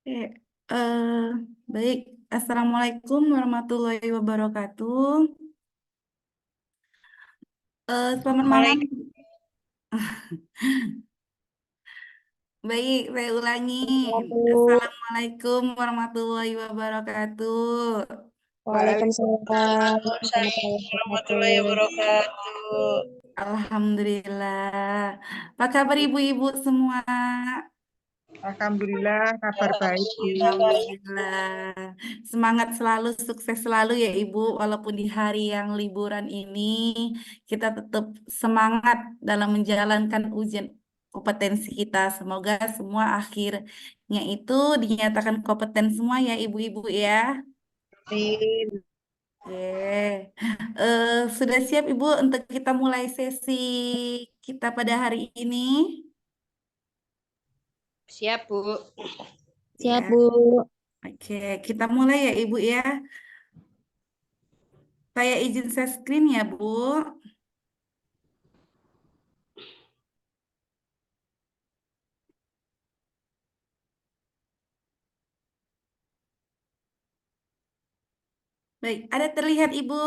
Eh, eh, baik. Assalamualaikum warahmatullahi wabarakatuh. Selamat malam. Waalaikumsalam. Baik, saya ulangi. Bu. Assalamualaikum warahmatullahi wabarakatuh. Waalaikumsalam Waalaikumsalam warahmatullahi warahmatullahi wabarakatuh. wabarakatuh. Alhamdulillah. Apa kabar ibu-ibu semua? Alhamdulillah, kabar baik, Bu. Alhamdulillah, Alhamdulillah. Semangat selalu, sukses selalu ya Ibu. Walaupun di hari yang liburan ini, kita tetap semangat dalam menjalankan ujian kompetensi kita. Semoga semua akhirnya itu dinyatakan kompeten semua ya Ibu-ibu ya. Amin. Oke. Sudah siap Ibu untuk kita mulai sesi kita pada hari ini? Siap, Bu. Ya, Siap, Bu. oke. Kita mulai ya Ibu ya. Saya izin share screen ya, Bu. Baik, ada terlihat Ibu?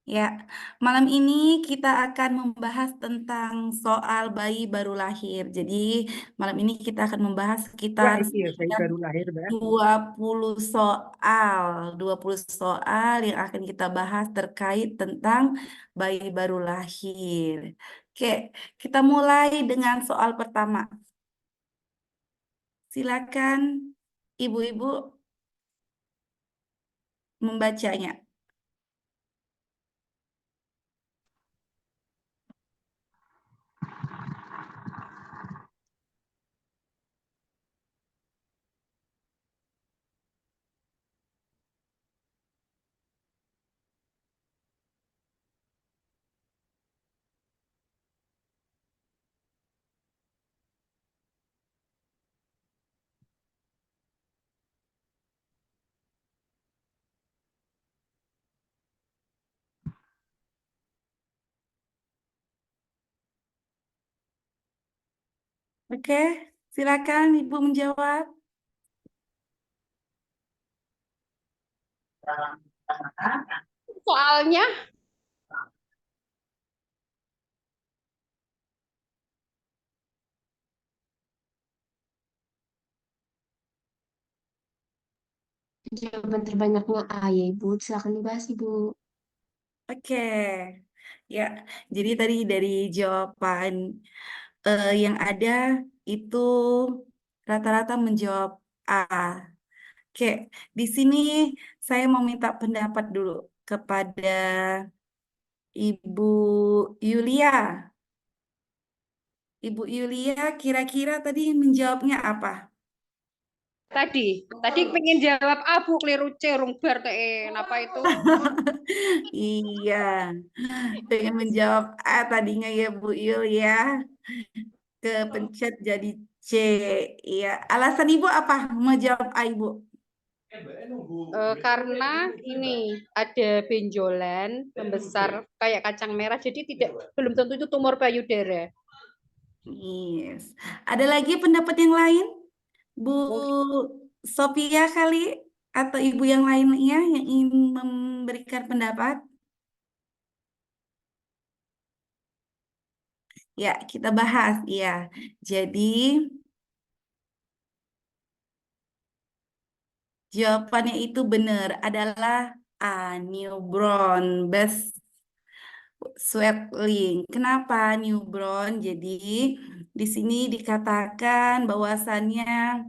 Ya, malam ini kita akan membahas tentang soal bayi baru lahir. Jadi, malam ini kita akan membahas Wah, sekitar itu ya, bayi baru lahir, Mbak. 20 soal, 20 soal yang akan kita bahas terkait tentang bayi baru lahir. Oke, kita mulai dengan soal pertama. Silakan Ibu-ibu membacanya. Oke, silakan Ibu menjawab. Soalnya jawaban terbanyaknya A ya, Ibu. Silakan dibahas, Ibu. Oke, ya. Jadi tadi dari jawaban yang ada itu rata-rata menjawab A. Oke, di sini saya mau minta pendapat dulu kepada Ibu Yulia. Ibu Yulia kira-kira tadi menjawabnya apa? Tadi pengen jawab A, Bu. Keliru C, rung bar teh. Apa itu? Iya, pengen menjawab A tadinya ya Bu Yul ya. Kepencet jadi C. Iya, alasan Ibu apa? Mau jawab A Ibu? Karena ini ada benjolan membesar kayak kacang merah, jadi tidak belum tentu itu tumor payudara. Yes. Ada lagi pendapat yang lain? Bu Mungkin Sophia kali atau ibu yang lainnya yang ingin memberikan pendapat? Ya, kita bahas. Ya, jadi jawabannya itu benar adalah A, newborn best swelling. Kenapa newborn? Jadi di sini dikatakan bahwasannya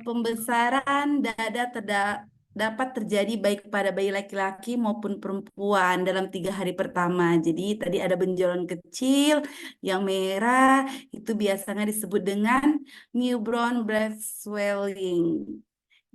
pembesaran dada dapat terjadi baik pada bayi laki-laki maupun perempuan dalam 3 hari pertama. Jadi tadi ada benjolan kecil yang merah itu biasanya disebut dengan newborn breast swelling.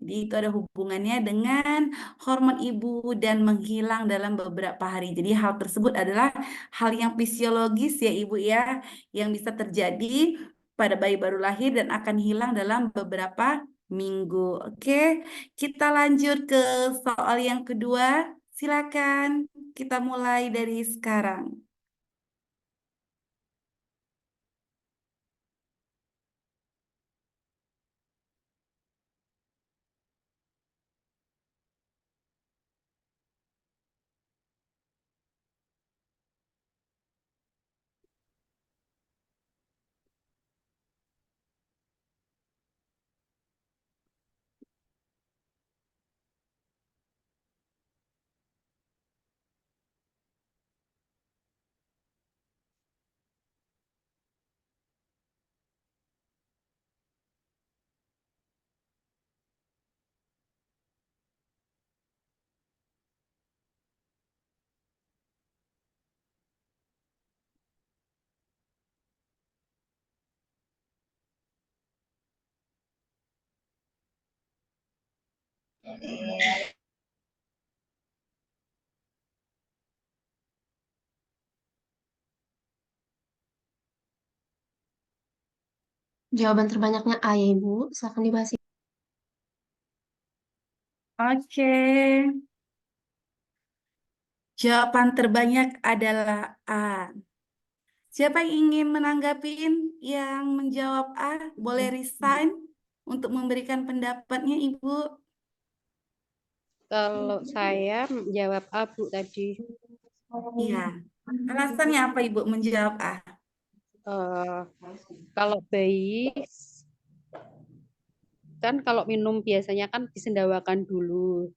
Jadi itu ada hubungannya dengan hormon ibu dan menghilang dalam beberapa hari. Jadi hal tersebut adalah hal yang fisiologis ya ibu ya, yang bisa terjadi pada bayi baru lahir dan akan hilang dalam beberapa minggu. Oke, kita lanjut ke soal yang kedua. Silakan kita mulai dari sekarang. Jawaban terbanyaknya A ya Ibu. Silakan dibahas. Oke, jawaban terbanyak adalah A. Siapa yang ingin menanggapin yang menjawab A? Boleh resign untuk memberikan pendapatnya, Ibu. Kalau saya jawab abu tadi. Iya. Alasannya apa, Ibu, menjawab A? Eh, kalau bayi kan kalau minum biasanya kan disendawakan dulu.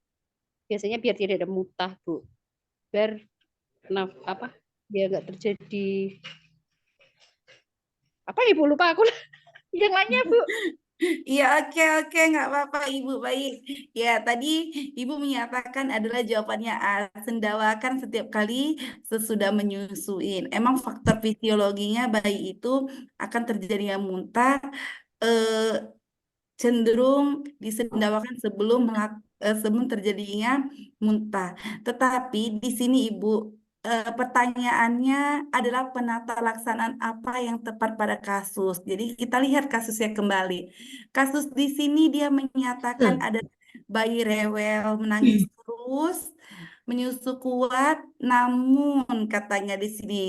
Biasanya biar tidak ada muntah, Bu. Biar apa? Biar nggak terjadi apa Ibu lupa aku. Yang lainnya, Bu. Iya, oke, oke, nggak apa-apa, Ibu, baik. Ya, tadi Ibu menyatakan adalah jawabannya A, sendawakan setiap kali sesudah menyusuin. Emang faktor fisiologinya bayi itu akan terjadinya muntah, eh, cenderung disendawakan sebelum terjadinya muntah. Tetapi di sini Ibu, pertanyaannya adalah penata laksanaan apa yang tepat pada kasus. Jadi kita lihat kasusnya kembali. Kasus di sini dia menyatakan Betul. ada bayi rewel menangis terus, menyusu kuat, namun katanya di sini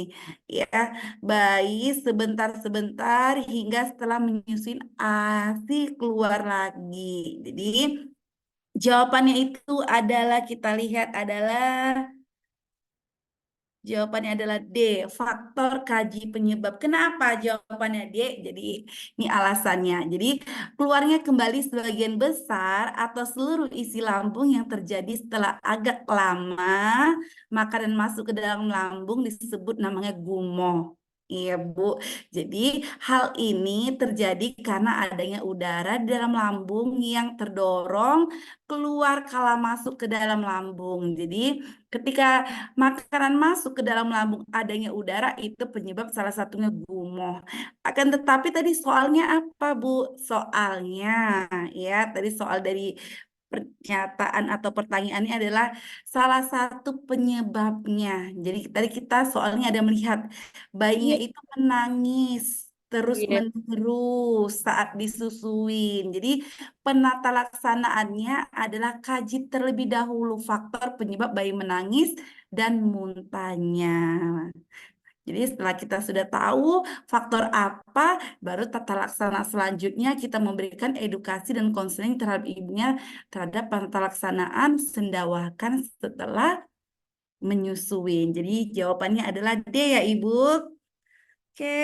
ya bayi sebentar-sebentar hingga setelah menyusui ASI keluar lagi. Jadi jawabannya itu adalah kita lihat adalah jawabannya adalah D, faktor kaji penyebab. Kenapa jawabannya D? Jadi ini alasannya. Jadi keluarnya kembali sebagian besar atau seluruh isi lambung yang terjadi setelah agak lama makanan masuk ke dalam lambung disebut namanya gumoh. Iya, Bu. Jadi hal ini terjadi karena adanya udara di dalam lambung yang terdorong keluar kala masuk ke dalam lambung. Jadi ketika makanan masuk ke dalam lambung adanya udara itu penyebab salah satunya gumoh. Akan tetapi tadi soalnya apa, Bu? Soalnya ya tadi soal dari pernyataan atau pertanyaannya adalah salah satu penyebabnya. Jadi tadi kita soalnya ada melihat bayinya Iya, itu menangis iya. terus-menerus saat disusuin. Jadi penata laksanaannya adalah kaji terlebih dahulu faktor penyebab bayi menangis dan muntahnya. Jadi setelah kita sudah tahu faktor apa, baru tata laksana selanjutnya kita memberikan edukasi dan konseling terhadap ibunya terhadap tata laksanaan sendawakan setelah menyusui. Jadi jawabannya adalah D ya Ibu. Oke,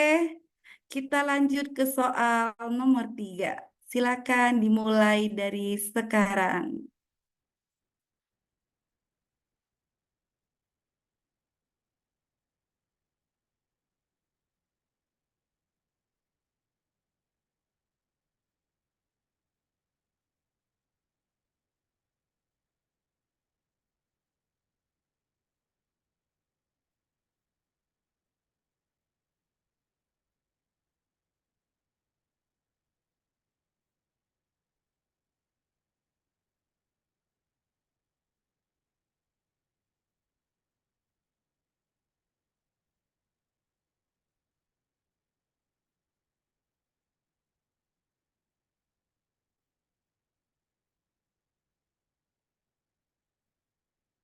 kita lanjut ke soal nomor 3. Silakan dimulai dari sekarang.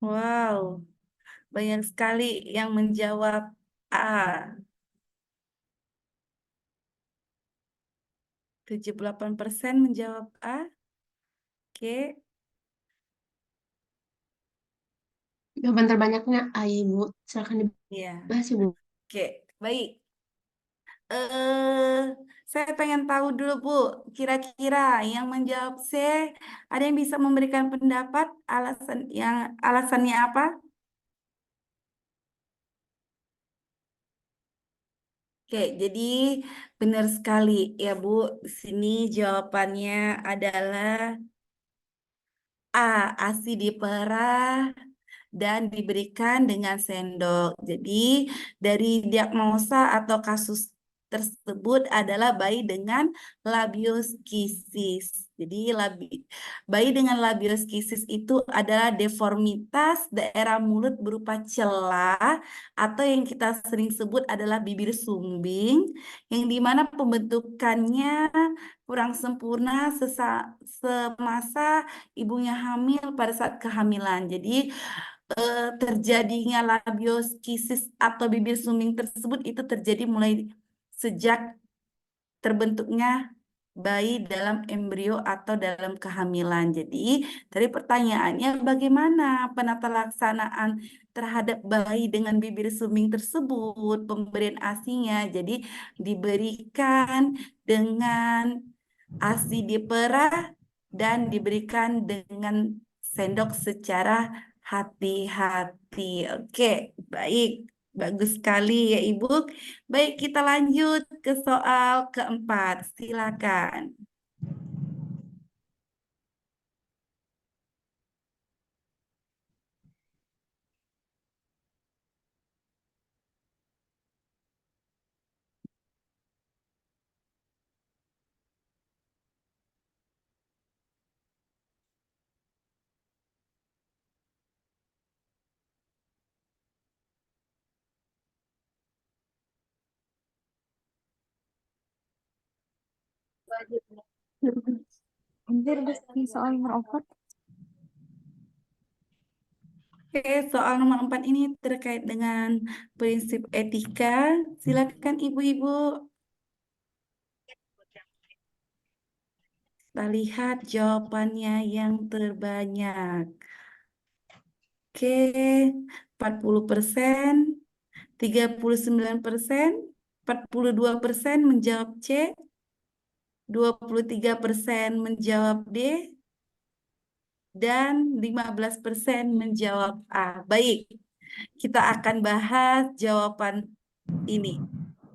Wow, banyak sekali yang menjawab A. 78% menjawab A. Oke, Jawaban terbanyaknya A ya Ibu. Silakan ya. dibahas Ibu. Oke, baik. eh saya pengen tahu dulu, Bu, kira-kira yang menjawab C, ada yang bisa memberikan pendapat alasannya apa? Oke, jadi benar sekali ya, Bu. Di sini jawabannya adalah A, ASI diperah dan diberikan dengan sendok. Jadi dari diagnosa atau kasus tersebut adalah bayi dengan labioskisis. Jadi bayi dengan labioskisis itu adalah deformitas daerah mulut berupa celah atau yang kita sering sebut adalah bibir sumbing, yang dimana pembentukannya kurang sempurna semasa ibunya hamil pada saat kehamilan. Jadi terjadinya labioskisis atau bibir sumbing tersebut itu terjadi mulai sejak terbentuknya bayi dalam embrio atau dalam kehamilan. Jadi, tadi pertanyaannya bagaimana penata laksanaan terhadap bayi dengan bibir sumbing tersebut, pemberian ASI-nya. Jadi, diberikan dengan ASI diperah dan diberikan dengan sendok secara hati-hati. Oke, baik. Bagus sekali ya Ibu. Baik, kita lanjut ke soal keempat. Silakan. Anjir, di soal nomor 4. Oke, soal nomor 4 ini terkait dengan prinsip etika. Silakan Ibu-ibu. Kita lihat jawabannya yang terbanyak. Oke, 40%, 39%, 42% menjawab C, 23% menjawab D, dan 15% menjawab A. Baik, kita akan bahas jawaban ini.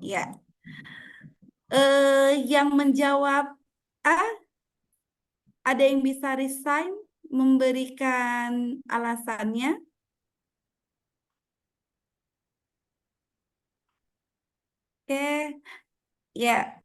Ya, yang menjawab A, ada yang bisa resign memberikan alasannya? Oke, ya.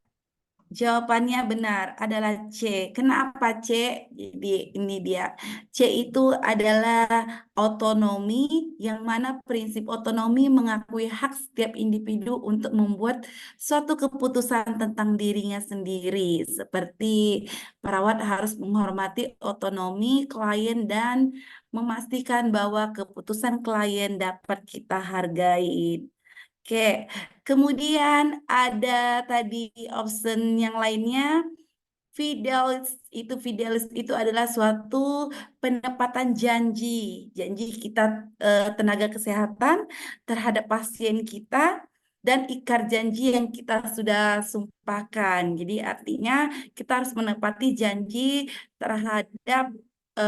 Jawabannya benar adalah C. Kenapa C? Jadi ini dia. C itu adalah otonomi, yang mana prinsip otonomi mengakui hak setiap individu untuk membuat suatu keputusan tentang dirinya sendiri. Seperti perawat harus menghormati otonomi klien dan memastikan bahwa keputusan klien dapat kita hargai. Oke, kemudian ada tadi option yang lainnya. Fidelis itu adalah suatu penepatan janji, janji kita tenaga kesehatan terhadap pasien kita dan ikrar janji yang kita sudah sumpahkan. Jadi artinya kita harus menepati janji terhadap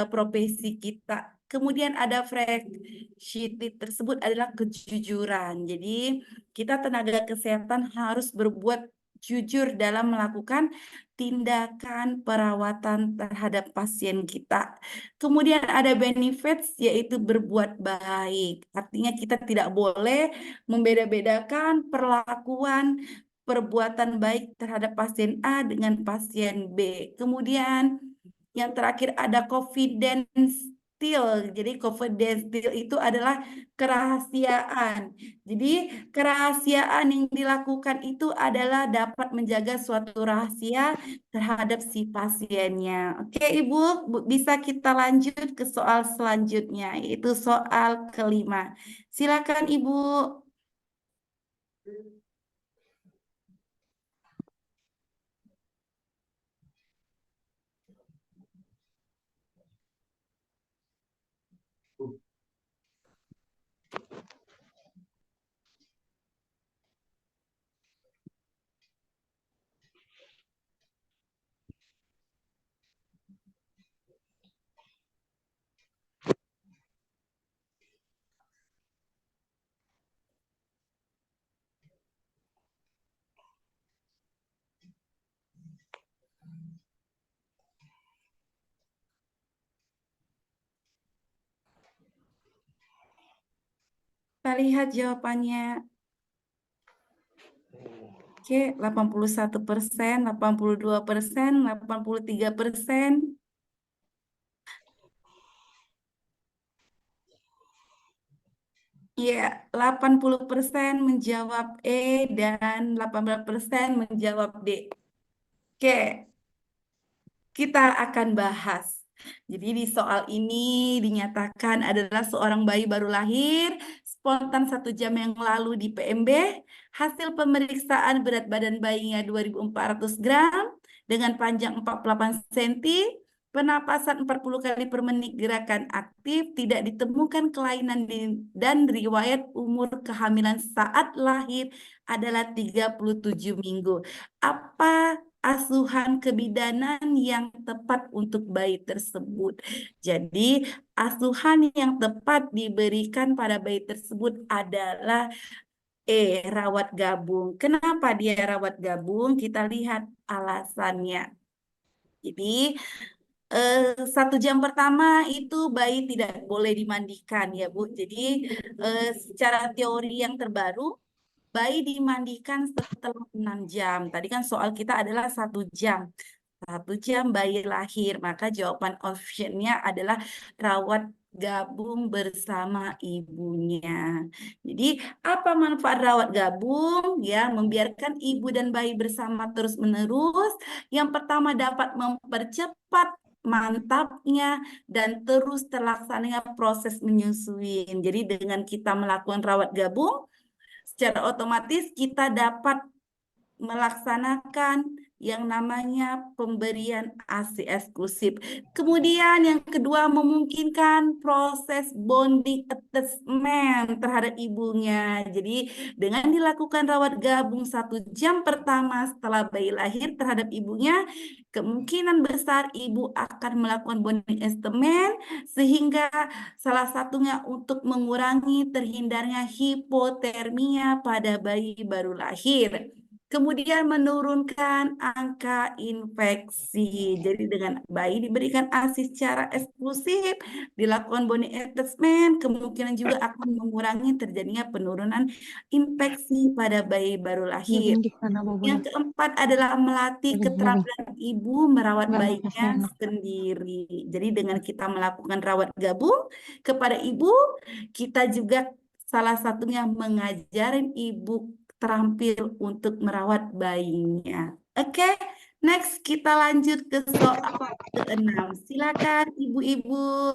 profesi kita. Kemudian ada fragility tersebut adalah kejujuran. Jadi kita tenaga kesehatan harus berbuat jujur dalam melakukan tindakan perawatan terhadap pasien kita. Kemudian ada benefits yaitu berbuat baik. Artinya kita tidak boleh membeda-bedakan perlakuan perbuatan baik terhadap pasien A dengan pasien B. Kemudian yang terakhir ada confidence deal. Jadi confidence deal itu adalah kerahasiaan. Jadi kerahasiaan yang dilakukan itu adalah dapat menjaga suatu rahasia terhadap si pasiennya. Oke, Ibu, bisa kita lanjut ke soal selanjutnya, yaitu soal kelima. Silakan, Ibu. Kita lihat jawabannya. Oke, 81%, 82%, 83%. Ya, 80% menjawab E dan 18% menjawab D. Oke, kita akan bahas. Jadi di soal ini dinyatakan adalah seorang bayi baru lahir, spontan 1 jam yang lalu di PMB, hasil pemeriksaan berat badan bayinya 2.400 gram, dengan panjang 48 cm, penapasan 40 kali per menit, gerakan aktif, tidak ditemukan kelainan dan riwayat umur kehamilan saat lahir adalah 37 minggu. Apa asuhan kebidanan yang tepat untuk bayi tersebut? Jadi, asuhan yang tepat diberikan pada bayi tersebut adalah rawat gabung. Kenapa dia rawat gabung? Kita lihat alasannya. Jadi, 1 jam pertama itu bayi tidak boleh dimandikan ya Bu. Jadi, secara teori yang terbaru, bayi dimandikan setelah 6 jam. Tadi kan soal kita adalah 1 jam. 1 jam bayi lahir, maka jawaban optionnya adalah rawat gabung bersama ibunya. Jadi, apa manfaat rawat gabung? Ya, membiarkan ibu dan bayi bersama terus-menerus. Yang pertama, dapat mempercepat mantapnya dan terus terlaksananya proses menyusui. Jadi, dengan kita melakukan rawat gabung, secara otomatis kita dapat melaksanakan yang namanya pemberian ASI eksklusif. Kemudian yang kedua, memungkinkan proses bonding attachment terhadap ibunya. Jadi dengan dilakukan rawat gabung 1 jam pertama setelah bayi lahir terhadap ibunya, kemungkinan besar ibu akan melakukan bonding attachment sehingga salah satunya untuk mengurangi terhindarnya hipotermia pada bayi baru lahir. Kemudian menurunkan angka infeksi. Jadi dengan bayi diberikan ASI secara eksklusif, dilakukan bonding attachment, kemungkinan juga akan mengurangi terjadinya penurunan infeksi pada bayi baru lahir. Yang keempat adalah melatih keterampilan ibu merawat bayinya sendiri. Jadi dengan kita melakukan rawat gabung kepada ibu, kita juga salah satunya mengajarin ibu terampil untuk merawat bayinya. Oke, next kita lanjut ke soal ke-6. Silakan ibu-ibu.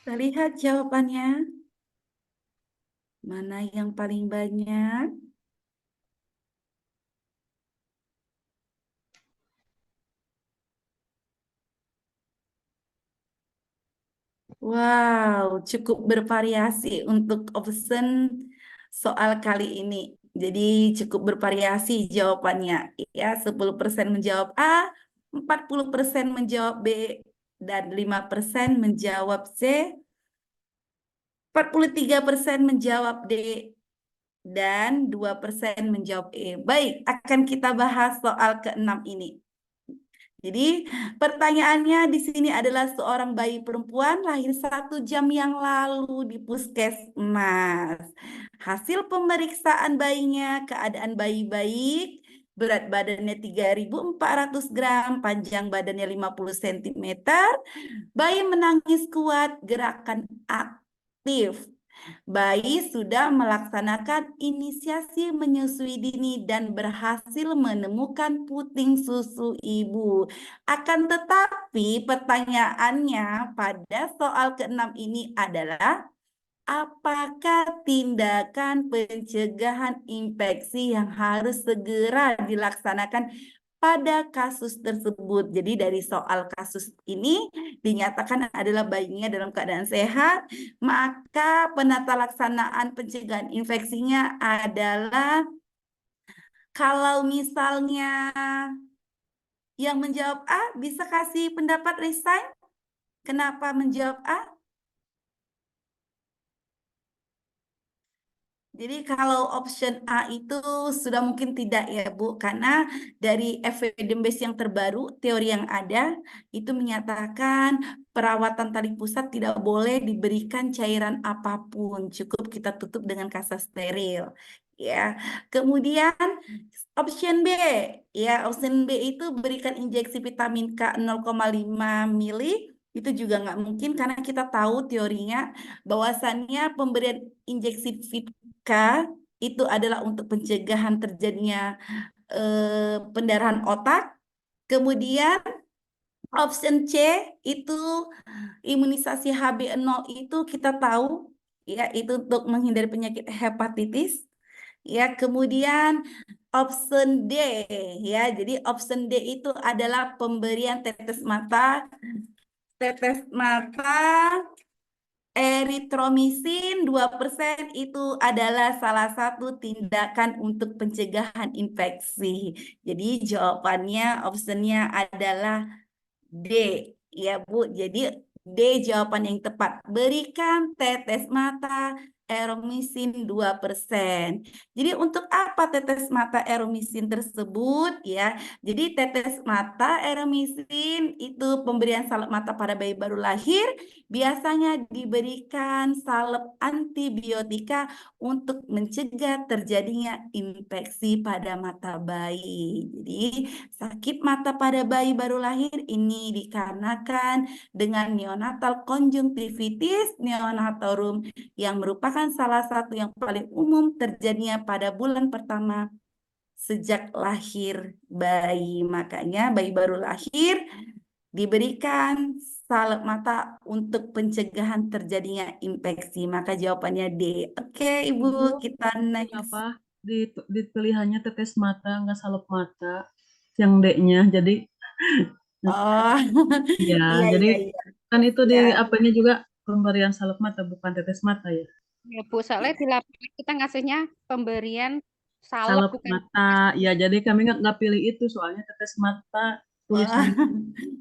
Kita lihat jawabannya. Mana yang paling banyak? Wow, cukup bervariasi untuk option soal kali ini. Jadi cukup bervariasi jawabannya. Ya, 10% menjawab A, 40% menjawab B, dan 5% menjawab C, 43% menjawab D, dan 2% menjawab E. Baik, akan kita bahas soal ke-6 ini. Jadi pertanyaannya di sini adalah seorang bayi perempuan lahir 1 jam yang lalu di puskesmas. Hasil pemeriksaan bayinya, keadaan bayi baik, berat badannya 3.400 gram, panjang badannya 50 cm, bayi menangis kuat, gerakan aktif. Bayi sudah melaksanakan inisiasi menyusui dini dan berhasil menemukan puting susu ibu. Akan tetapi pertanyaannya pada soal ke-6 ini adalah, apakah tindakan pencegahan infeksi yang harus segera dilaksanakan pada kasus tersebut. Jadi dari soal kasus ini dinyatakan adalah bayinya dalam keadaan sehat, maka penata laksanaan pencegahan infeksinya adalah kalau misalnya yang menjawab A bisa kasih pendapat resign. Kenapa menjawab A? Jadi kalau option A itu sudah mungkin tidak ya Bu, karena dari evidence base yang terbaru, teori yang ada itu menyatakan perawatan tali pusat tidak boleh diberikan cairan apapun, cukup kita tutup dengan kasa steril. Ya, kemudian option B, ya option B itu berikan injeksi vitamin K 0,5 mili, itu juga nggak mungkin karena kita tahu teorinya bahwasannya pemberian injeksi K itu adalah untuk pencegahan terjadinya pendarahan otak. Kemudian option C itu imunisasi HB0 itu kita tahu ya itu untuk menghindari penyakit hepatitis. Ya, kemudian option D ya. Jadi option D itu adalah pemberian tetes mata eritromisin 2% itu adalah salah satu tindakan untuk pencegahan infeksi. Jadi jawabannya optionnya adalah D. Ya Bu, jadi D jawaban yang tepat. Berikan tetes mata eromisin 2%. Jadi untuk apa tetes mata eromisin tersebut ya? Jadi tetes mata eromisin itu pemberian salep mata pada bayi baru lahir biasanya diberikan salep antibiotika untuk mencegah terjadinya infeksi pada mata bayi. Jadi sakit mata pada bayi baru lahir ini dikarenakan dengan neonatal conjunctivitis neonatorum yang merupakan salah satu yang paling umum terjadinya pada bulan pertama sejak lahir bayi. Makanya bayi baru lahir diberikan salep mata untuk pencegahan terjadinya infeksi. Maka jawabannya D. Oke, Ibu, Ibu, kita next. apa di pilihannya tetes mata nggak salep mata yang D-nya jadi Oh, ya iya, jadi iya, iya. kan itu di Ya. apanya juga pemberian salep mata bukan tetes mata ya Ya Bu, soalnya di lapangan kita ngasihnya pemberian salep salep bukan mata ya jadi kami nggak pilih itu soalnya tetes mata Oh, tulisan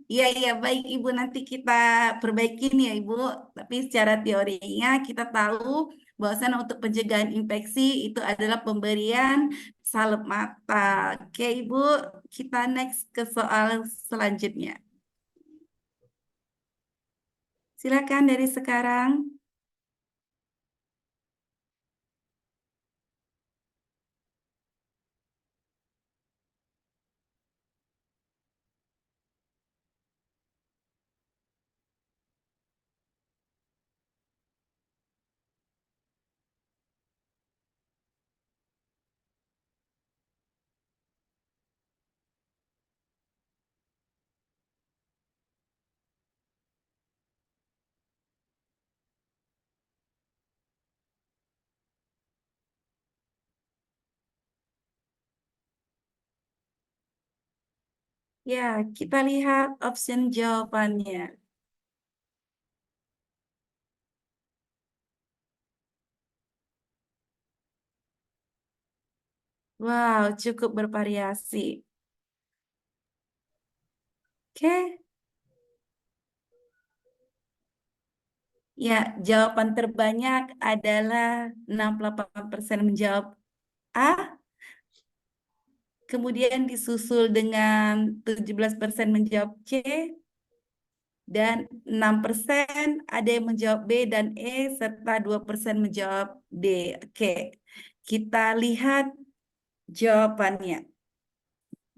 iya, iya, baik Ibu, nanti kita perbaikin ya Ibu. Tapi secara teorinya kita tahu bahwasan untuk pencegahan infeksi itu adalah pemberian salep mata. Oke Ibu, kita next ke soal selanjutnya. Silakan dari sekarang. Ya, kita lihat option jawabannya. Wow, cukup bervariasi. Oke. Ya, jawaban terbanyak adalah 68% menjawab A, kemudian disusul dengan 17% menjawab C, dan 6% ada yang menjawab B dan E, serta 2% menjawab D. Oke, kita lihat jawabannya.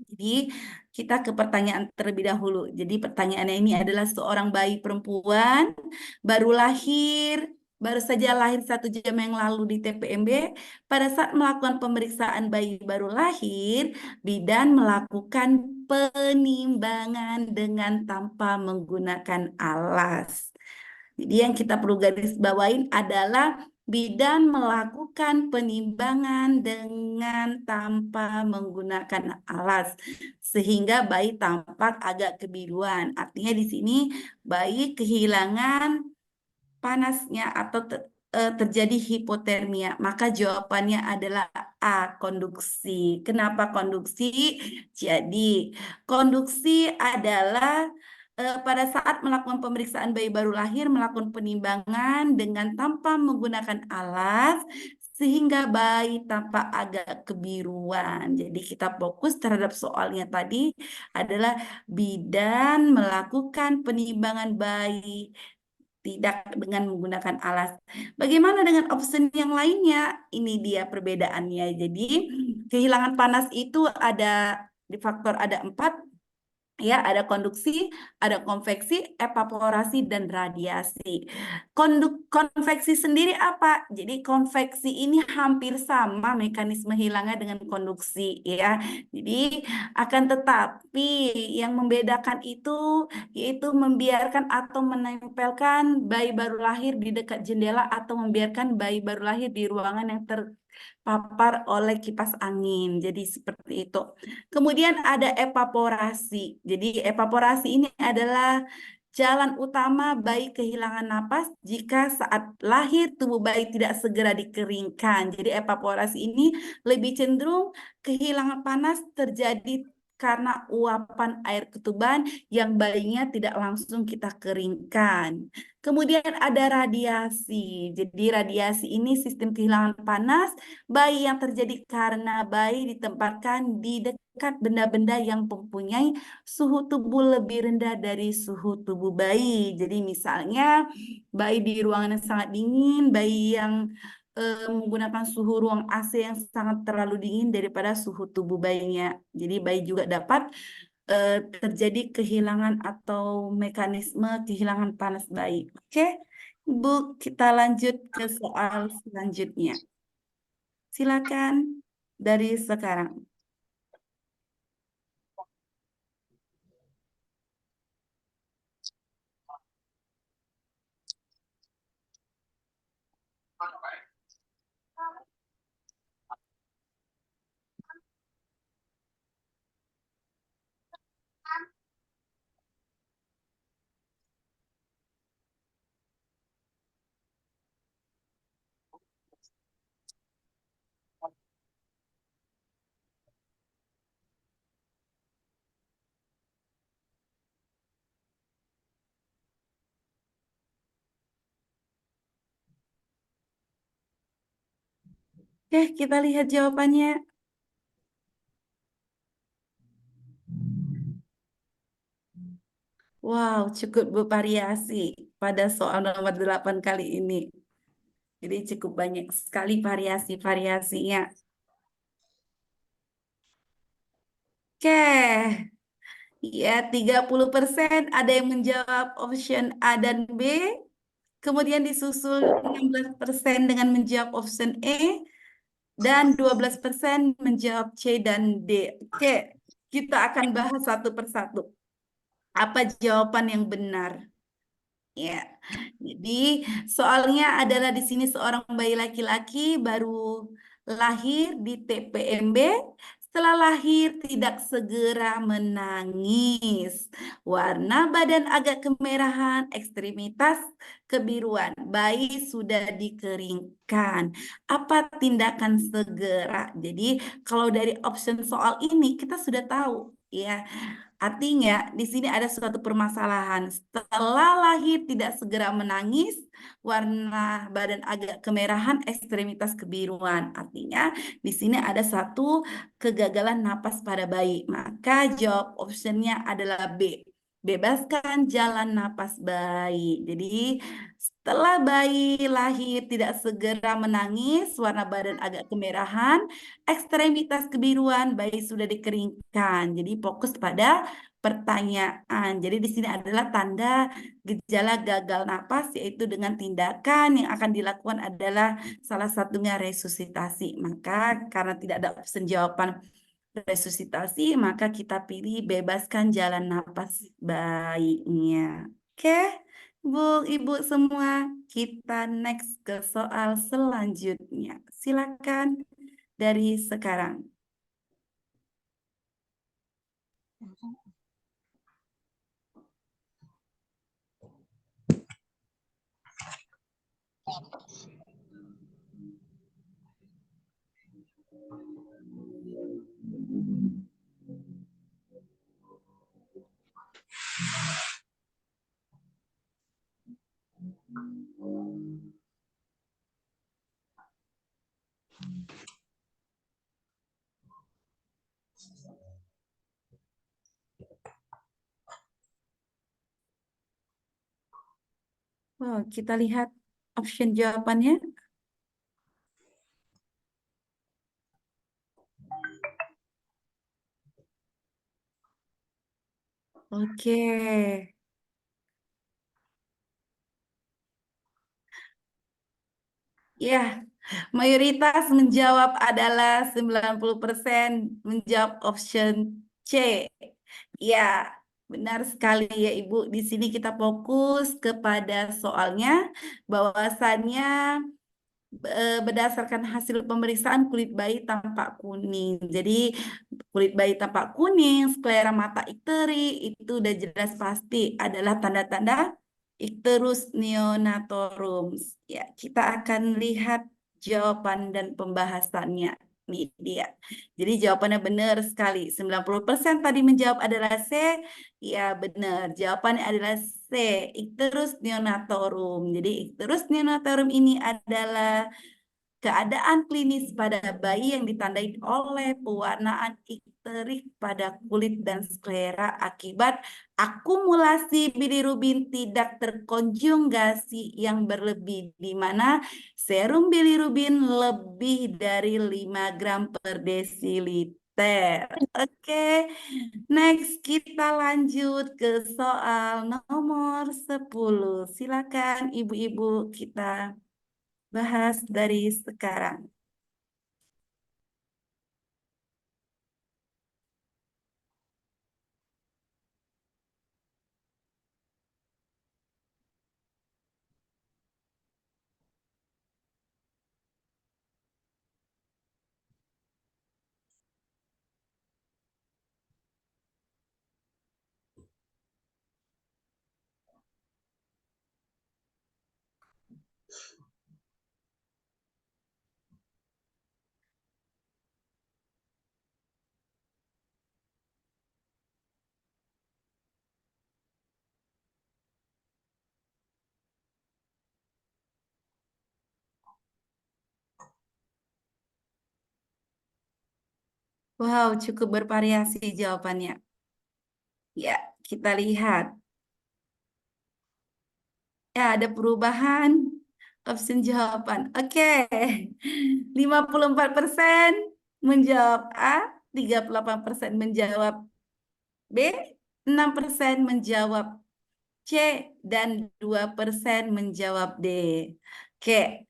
Jadi kita ke pertanyaan terlebih dahulu. Jadi pertanyaannya ini adalah seorang bayi perempuan baru lahir, baru saja lahir 1 jam yang lalu di TPMB. Pada saat melakukan pemeriksaan bayi baru lahir, bidan melakukan penimbangan dengan tanpa menggunakan alas. Jadi yang kita perlu garis bawain adalah Bidan melakukan penimbangan dengan tanpa menggunakan alas sehingga bayi tampak agak kebiruan. Artinya di sini bayi kehilangan panasnya atau terjadi hipotermia. Maka jawabannya adalah A, konduksi. Kenapa konduksi? Jadi, konduksi adalah pada saat melakukan pemeriksaan bayi baru lahir, melakukan penimbangan dengan tanpa menggunakan alas, sehingga bayi tampak agak kebiruan. Jadi kita fokus terhadap soalnya tadi adalah bidan melakukan penimbangan bayi tidak dengan menggunakan alas. Bagaimana dengan option yang lainnya? Ini dia perbedaannya. Jadi kehilangan panas itu ada di faktor ada 4. Ya, ada konduksi, ada konveksi, evaporasi, dan radiasi. Konveksi sendiri apa? Jadi konveksi ini hampir sama mekanisme hilangnya dengan konduksi, ya. Jadi akan tetapi yang membedakan itu yaitu membiarkan atau menempelkan bayi baru lahir di dekat jendela atau membiarkan bayi baru lahir di ruangan yang terpapar oleh kipas angin. Jadi seperti itu. Kemudian ada evaporasi. Jadi evaporasi ini adalah jalan utama bayi kehilangan napas jika saat lahir tubuh bayi tidak segera dikeringkan. Jadi evaporasi ini lebih cenderung kehilangan panas terjadi karena uapan air ketuban yang bayinya tidak langsung kita keringkan. Kemudian ada radiasi. Jadi radiasi ini sistem kehilangan panas bayi yang terjadi karena bayi ditempatkan di dekat benda-benda yang mempunyai suhu tubuh lebih rendah dari suhu tubuh bayi. Jadi misalnya bayi di ruangan yang sangat dingin, bayi yang menggunakan suhu ruang AC yang sangat terlalu dingin daripada suhu tubuh bayinya. Jadi bayi juga dapat terjadi kehilangan atau mekanisme kehilangan panas bayi. Oke, Bu, kita lanjut ke soal selanjutnya. Silakan dari sekarang. Oke, kita lihat jawabannya. Wow, cukup bervariasi pada soal nomor 8 kali ini. Jadi cukup banyak sekali variasi-variasinya. Oke, ya 30% ada yang menjawab option A dan B. Kemudian disusul 16% dengan menjawab option E. Dan 12% menjawab C dan D. Oke, kita akan bahas satu persatu. Apa jawaban yang benar? Ya, jadi soalnya adalah di sini seorang bayi laki-laki baru lahir di TPMB. Setelah lahir tidak segera menangis. Warna badan agak kemerahan, ekstremitas kebiruan. Bayi sudah dikeringkan. Apa tindakan segera? Jadi kalau dari option soal ini kita sudah tahu, ya. Artinya, di sini ada suatu permasalahan. Setelah lahir tidak segera menangis, warna badan agak kemerahan, ekstremitas kebiruan. Artinya, di sini ada satu kegagalan napas pada bayi. Maka jawab optionnya adalah B. Bebaskan jalan napas bayi. Jadi, setelah bayi lahir tidak segera menangis, warna badan agak kemerahan, ekstremitas kebiruan, bayi sudah dikeringkan. Jadi fokus pada pertanyaan. Jadi di sini adalah tanda gejala gagal napas, yaitu dengan tindakan yang akan dilakukan adalah salah satunya resusitasi. Maka karena tidak ada opsi jawaban resusitasi, maka kita pilih bebaskan jalan napas bayinya. Oke, Bu, Ibu semua, kita next ke soal selanjutnya. Silakan dari sekarang. Wow, kita lihat option jawabannya. Oke. Ya, mayoritas menjawab adalah 90% menjawab option C. Ya, benar sekali ya Ibu. Di sini kita fokus kepada soalnya bahwasannya berdasarkan hasil pemeriksaan kulit bayi tampak kuning. Jadi kulit bayi tampak kuning, sklera mata ikteri itu udah jelas pasti adalah tanda-tanda Icterus neonatorum. Ya, kita akan lihat jawaban dan pembahasannya. Nih dia. Jadi jawabannya benar sekali. 90% tadi menjawab adalah C. Ya, benar. Jawabannya adalah C. Icterus neonatorum. Jadi Icterus neonatorum ini adalah keadaan klinis pada bayi yang ditandai oleh pewarnaan ikterik pada kulit dan sklera akibat akumulasi bilirubin tidak terkonjugasi yang berlebih, di mana serum bilirubin lebih dari 5 gram per desiliter. Oke, next kita lanjut ke soal nomor 10. Silakan ibu-ibu kita bahas dari sekarang. Wow, cukup bervariasi jawabannya. Ya, kita lihat. Ya, ada perubahan opsi jawaban. Oke, 54% menjawab A, 38% menjawab B, 6% menjawab C, dan 2% menjawab D. Oke,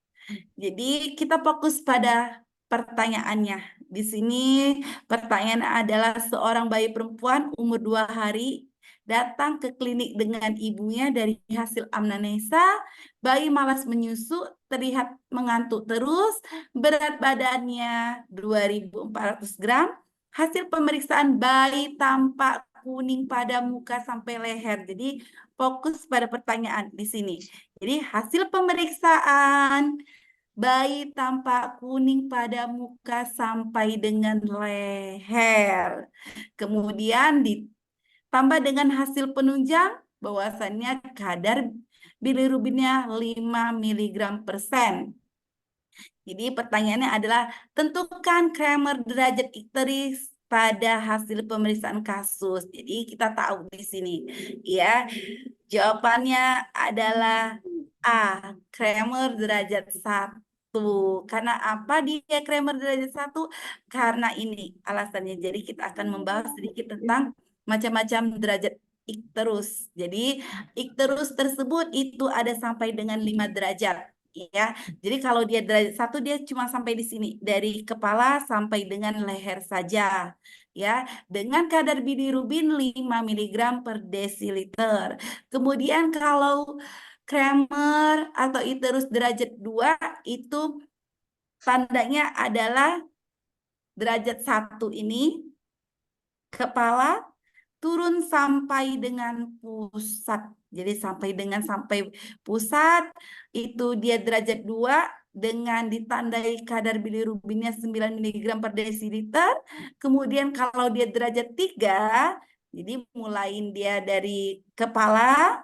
jadi kita fokus pada pertanyaannya. Di sini pertanyaan adalah seorang bayi perempuan umur 2 hari datang ke klinik dengan ibunya. Dari hasil anamnesa, bayi malas menyusu, terlihat mengantuk terus, berat badannya 2.400 gram. Hasil pemeriksaan bayi tampak kuning pada muka sampai leher. Jadi fokus pada pertanyaan di sini. Jadi hasil pemeriksaan bayi tampak kuning pada muka sampai dengan leher. Kemudian ditambah dengan hasil penunjang bahwasannya kadar bilirubinnya 5 miligram per sen. Jadi pertanyaannya adalah tentukan Kramer derajat ikteris pada hasil pemeriksaan kasus. Jadi kita tahu di sini ya, jawabannya adalah A, Kramer derajat 1. Karena apa dia Kramer derajat 1? Karena ini alasannya. Jadi kita akan membahas sedikit tentang macam-macam derajat ikterus. Jadi ikterus tersebut itu ada sampai dengan 5 derajat. ya. Jadi kalau dia derajat 1 dia cuma sampai di sini, dari kepala sampai dengan leher saja, ya. Dengan kadar bilirubin 5 miligram per desiliter. Kemudian kalau Kramer atau iterus derajat 2 itu tandanya adalah derajat 1 ini kepala turun sampai dengan pusat. Jadi sampai pusat itu dia derajat 2 dengan ditandai kadar bilirubinnya 9 miligram per desiliter. Kemudian kalau dia derajat 3, jadi mulain dia dari kepala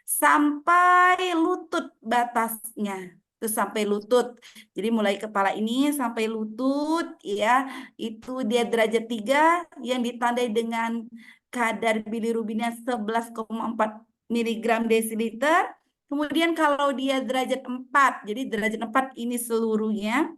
sampai lutut batasnya. Itu sampai lutut. Jadi mulai kepala ini sampai lutut ya, itu dia derajat 3 yang ditandai dengan kadar bilirubinnya 11,4 miligram desiliter. Kemudian kalau dia derajat 4, jadi derajat 4 ini seluruhnya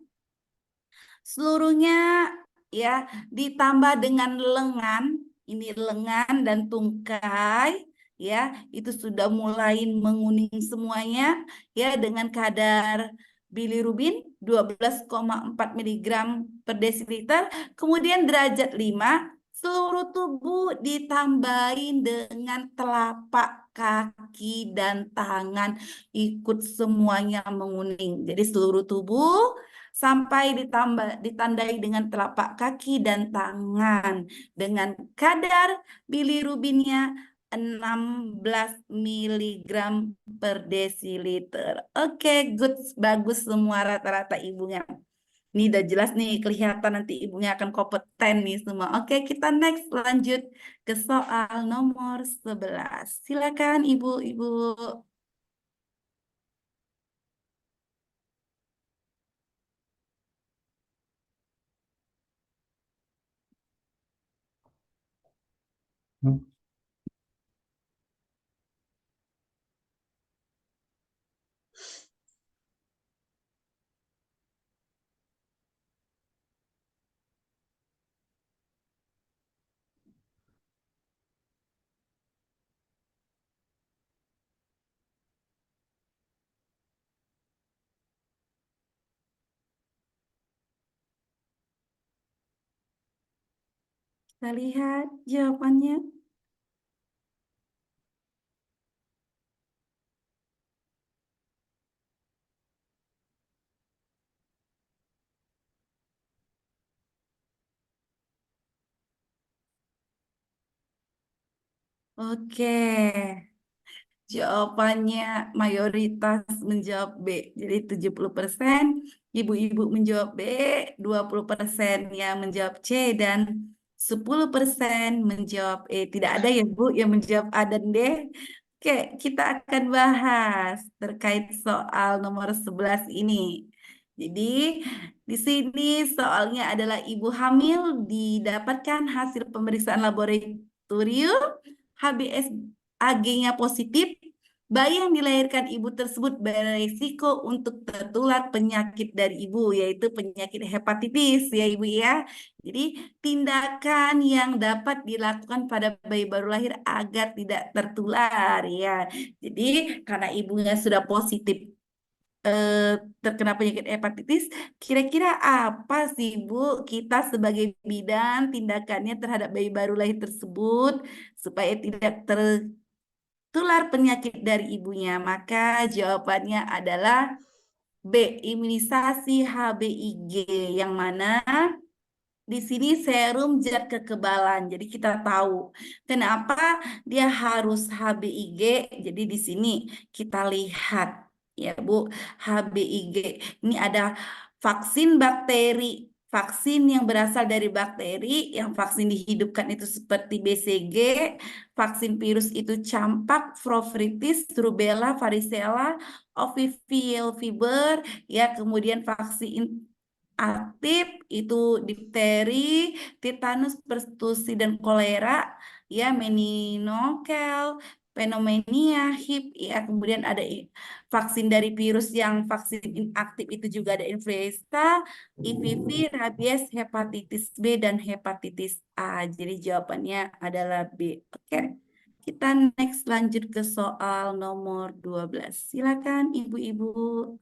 ya ditambah dengan lengan, ini lengan dan tungkai ya, itu sudah mulai menguning semuanya ya dengan kadar bilirubin 12,4 miligram per desiliter. Kemudian derajat 5 seluruh tubuh ditambahin dengan telapak kaki dan tangan ikut semuanya menguning. Jadi seluruh tubuh sampai ditandai dengan telapak kaki dan tangan dengan kadar bilirubinnya 16 miligram per desiliter. Oke, good, bagus semua rata-rata ibunya. Ini udah jelas nih, kelihatan nanti ibunya akan kompeten nih semua. Oke, kita next lanjut ke soal nomor 11. Silakan ibu-ibu. Kita lihat jawabannya. Oke. Jawabannya mayoritas menjawab B. Jadi 70% ibu-ibu menjawab B, 20% yang menjawab C, dan 10% menjawab E. Tidak ada ya Bu yang menjawab A dan D. Oke, kita akan bahas terkait soal nomor 11 ini. Jadi di sini soalnya adalah ibu hamil didapatkan hasil pemeriksaan laboratorium HbS AG-nya positif, bayi yang dilahirkan ibu tersebut beresiko untuk tertular penyakit dari ibu, yaitu penyakit hepatitis ya ibu ya. Jadi tindakan yang dapat dilakukan pada bayi baru lahir agar tidak tertular ya. Jadi karena ibunya sudah positif terkena penyakit hepatitis, kira-kira apa sih Bu kita sebagai bidan tindakannya terhadap bayi baru lahir tersebut supaya tidak tertular penyakit dari ibunya? Maka jawabannya adalah B, imunisasi HBIG, yang mana di sini serum zat kekebalan. Jadi kita tahu kenapa dia harus HBIG. Jadi di sini kita lihat ya Bu, HBIG. Ini ada vaksin bakteri, vaksin yang berasal dari bakteri, yang vaksin dihidupkan itu seperti BCG, vaksin virus itu campak, profritis, rubella, varicella, OVV fever, ya, kemudian vaksin aktif itu difteri, tetanus, pertusi, dan kolera, ya, meninokel, pneumonia, HIV, ya, kemudian ada vaksin dari virus yang vaksin inaktif itu juga ada influenza, IPV, rabies, hepatitis B, dan hepatitis A. Jadi jawabannya adalah B. Oke. Kita next lanjut ke soal nomor 12. Silakan ibu-ibu.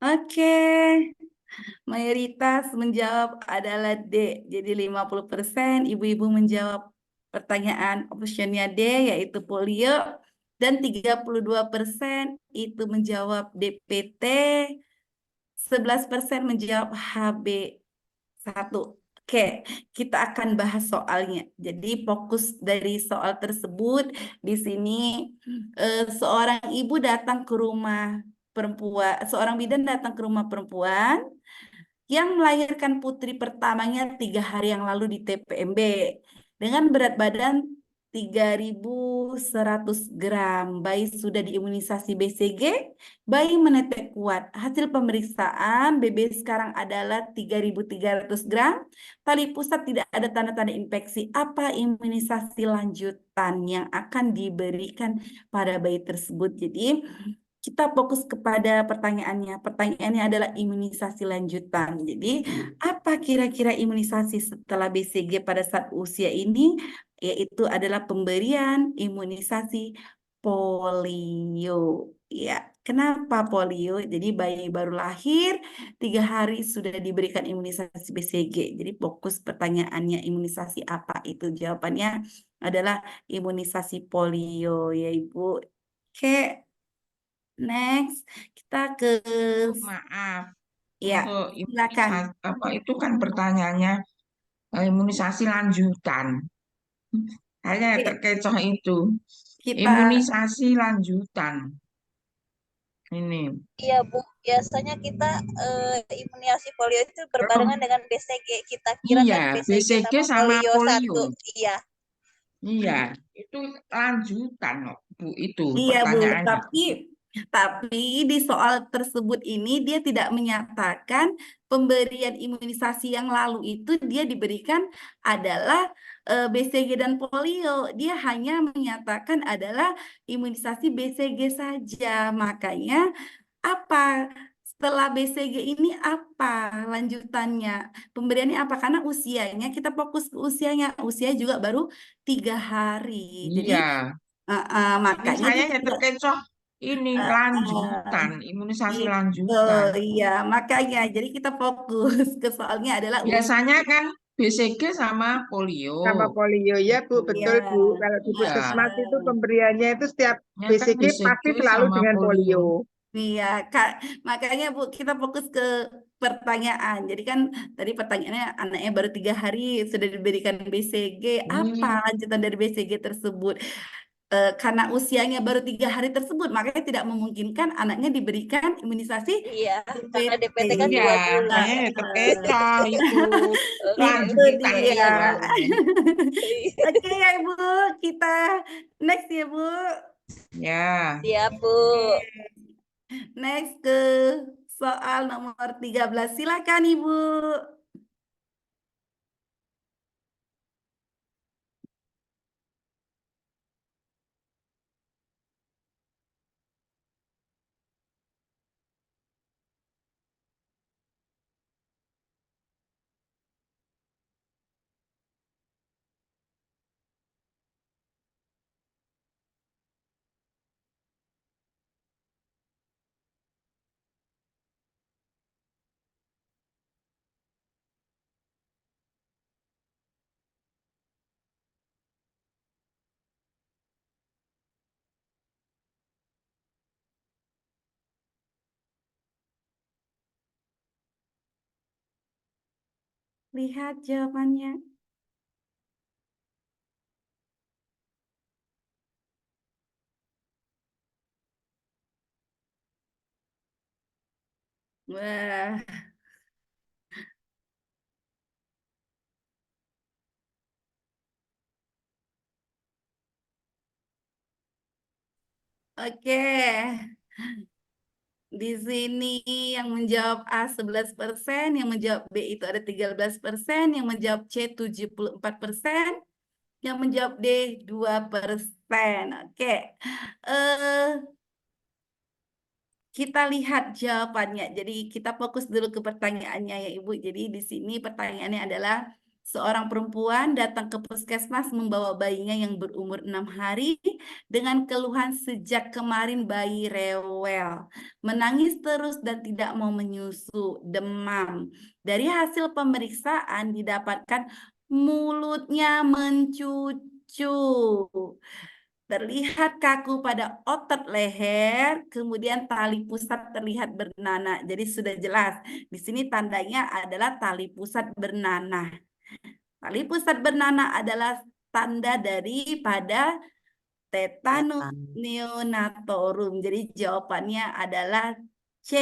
Oke, mayoritas menjawab adalah D. Jadi 50% ibu-ibu menjawab pertanyaan optionnya D, yaitu polio. Dan 32% itu menjawab DPT. 11% menjawab HB1. Oke, kita akan bahas soalnya. Jadi fokus dari soal tersebut di sini seorang ibu datang ke rumah perempuan, seorang bidan datang ke rumah perempuan yang melahirkan putri pertamanya 3 hari yang lalu di TPMB dengan berat badan 3.100 gram. Bayi sudah diimunisasi BCG, bayi menetek kuat. Hasil pemeriksaan BB sekarang adalah 3.300 gram. Tali pusat tidak ada tanda-tanda infeksi. Apa imunisasi lanjutan yang akan diberikan pada bayi tersebut? Jadi kita fokus kepada pertanyaannya. Pertanyaannya adalah imunisasi lanjutan. Jadi, apa kira-kira imunisasi setelah BCG pada saat usia ini? Yaitu adalah pemberian imunisasi polio. Ya, kenapa polio? Jadi bayi baru lahir 3 hari sudah diberikan imunisasi BCG. Jadi fokus pertanyaannya imunisasi apa itu? Jawabannya adalah imunisasi polio ya Ibu. Oke. Next, kita ke Maaf, ya, untuk silakan. imunisasi apa itu kan pertanyaannya imunisasi lanjutan. Saya Oke, terkecoh itu. kita Imunisasi lanjutan. Ini. Iya Bu, biasanya kita imunisasi polio itu berbarengan dengan BCG. Kita kira kan Iya, BCG BCG sama sama polio polio. satu. Iya. Iya, itu lanjutan, kok, Bu, itu iya Bu, pertanyaannya. tapi di soal tersebut ini dia tidak menyatakan pemberian imunisasi yang lalu itu dia diberikan adalah BCG dan polio. Dia hanya menyatakan adalah imunisasi BCG saja. Makanya apa setelah BCG ini apa lanjutannya? Pemberiannya apa? Karena usianya kita fokus ke usianya. Usia juga baru 3 hari. Jadi Iya, ini makanya saya dia ya tidak terkecoh ini lanjutan, imunisasi gitu. lanjutan. Iya, makanya jadi kita fokus ke soalnya adalah usia. Biasanya kan BCG sama polio. Sama polio ya Bu, Iya, betul Bu. Kalau di Iya, puskesmas itu pemberiannya itu setiap ya kan BCG BCG pasti selalu sama dengan polio. polio. iya, Kak. Makanya Bu, kita fokus ke pertanyaan. Jadi kan tadi pertanyaannya anaknya baru 3 hari sudah diberikan BCG. Apa Hmm, lanjutan dari BCG tersebut? Karena usianya baru 3 hari tersebut, makanya tidak memungkinkan anaknya diberikan imunisasi Iya, karena DPT. DPT kan iya, 2 bulan. saya ya terkecoh itu Itu lanjutan dia. itu artinya. Oke ya Ibu, kita next ya Bu. Ya, Siap Bu. Next ke soal nomor 13. Silakan Ibu. Lihat jawabannya. Wah, oke. Di sini yang menjawab A 11%, yang menjawab B itu ada 13%, yang menjawab C 74%, yang menjawab D 2%. Oke. Eh, kita lihat jawabannya. Jadi kita fokus dulu ke pertanyaannya ya Ibu. Jadi di sini pertanyaannya adalah Seorang perempuan datang ke puskesmas membawa bayinya yang berumur 6 hari dengan keluhan sejak kemarin bayi rewel, menangis terus dan tidak mau menyusu, demam. Dari hasil pemeriksaan didapatkan mulutnya mencucu. Terlihat kaku pada otot leher, kemudian tali pusat terlihat bernanah. Jadi sudah jelas, di sini tandanya adalah tali pusat bernanah. Tali pusat bernanah adalah tanda daripada tetanus neonatorum. Jadi jawabannya adalah C.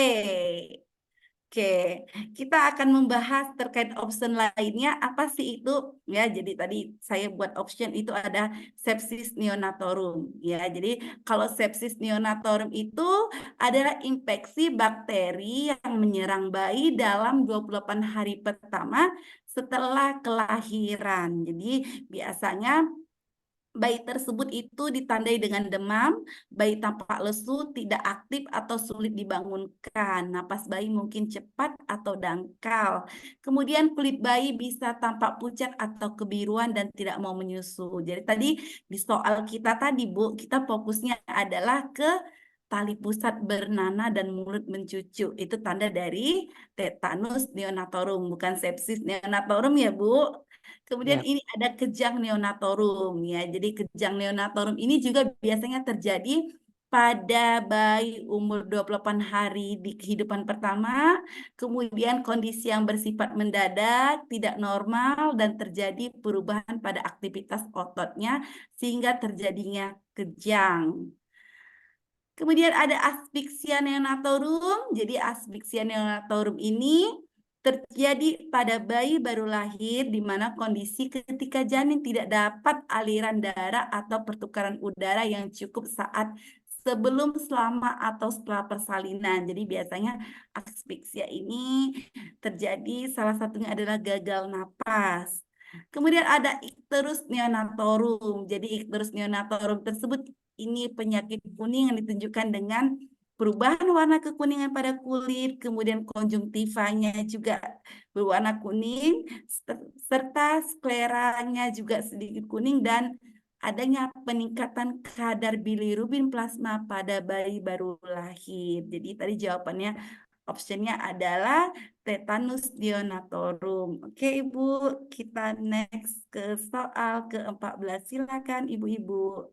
Oke, kita akan membahas terkait option lainnya. Apa sih itu? Ya, jadi tadi saya buat option itu ada sepsis neonatorum. Ya, jadi kalau sepsis neonatorum itu adalah infeksi bakteri yang menyerang bayi dalam 28 hari pertama setelah kelahiran. Jadi biasanya bayi tersebut itu ditandai dengan demam, bayi tampak lesu, tidak aktif atau sulit dibangunkan. Napas bayi mungkin cepat atau dangkal. Kemudian kulit bayi bisa tampak pucat atau kebiruan dan tidak mau menyusu. Jadi tadi di soal kita tadi, Bu, kita fokusnya adalah ke tali pusat bernanah dan mulut mencucu. Itu tanda dari tetanus neonatorum, bukan sepsis neonatorum ya, Bu. Kemudian Ya. ini ada kejang neonatorum ya. Jadi kejang neonatorum ini juga biasanya terjadi pada bayi umur 28 hari di kehidupan pertama, kemudian kondisi yang bersifat mendadak, tidak normal, dan terjadi perubahan pada aktivitas ototnya sehingga terjadinya kejang. Kemudian ada asfiksia neonatorum. Jadi asfiksia neonatorum ini terjadi pada bayi baru lahir di mana kondisi ketika janin tidak dapat aliran darah atau pertukaran udara yang cukup saat sebelum, selama, atau setelah persalinan. Jadi biasanya asfiksia ini terjadi salah satunya adalah gagal napas. Kemudian ada ikterus neonatorum. Jadi ikterus neonatorum tersebut ini penyakit kuning yang ditunjukkan dengan perubahan warna kekuningan pada kulit, kemudian konjungtivanya juga berwarna kuning, serta skleranya juga sedikit kuning, dan adanya peningkatan kadar bilirubin plasma pada bayi baru lahir. Jadi tadi jawabannya optionnya adalah tetanus neonatorum. Oke, Ibu, kita next ke soal ke-14. Silakan, Ibu-ibu.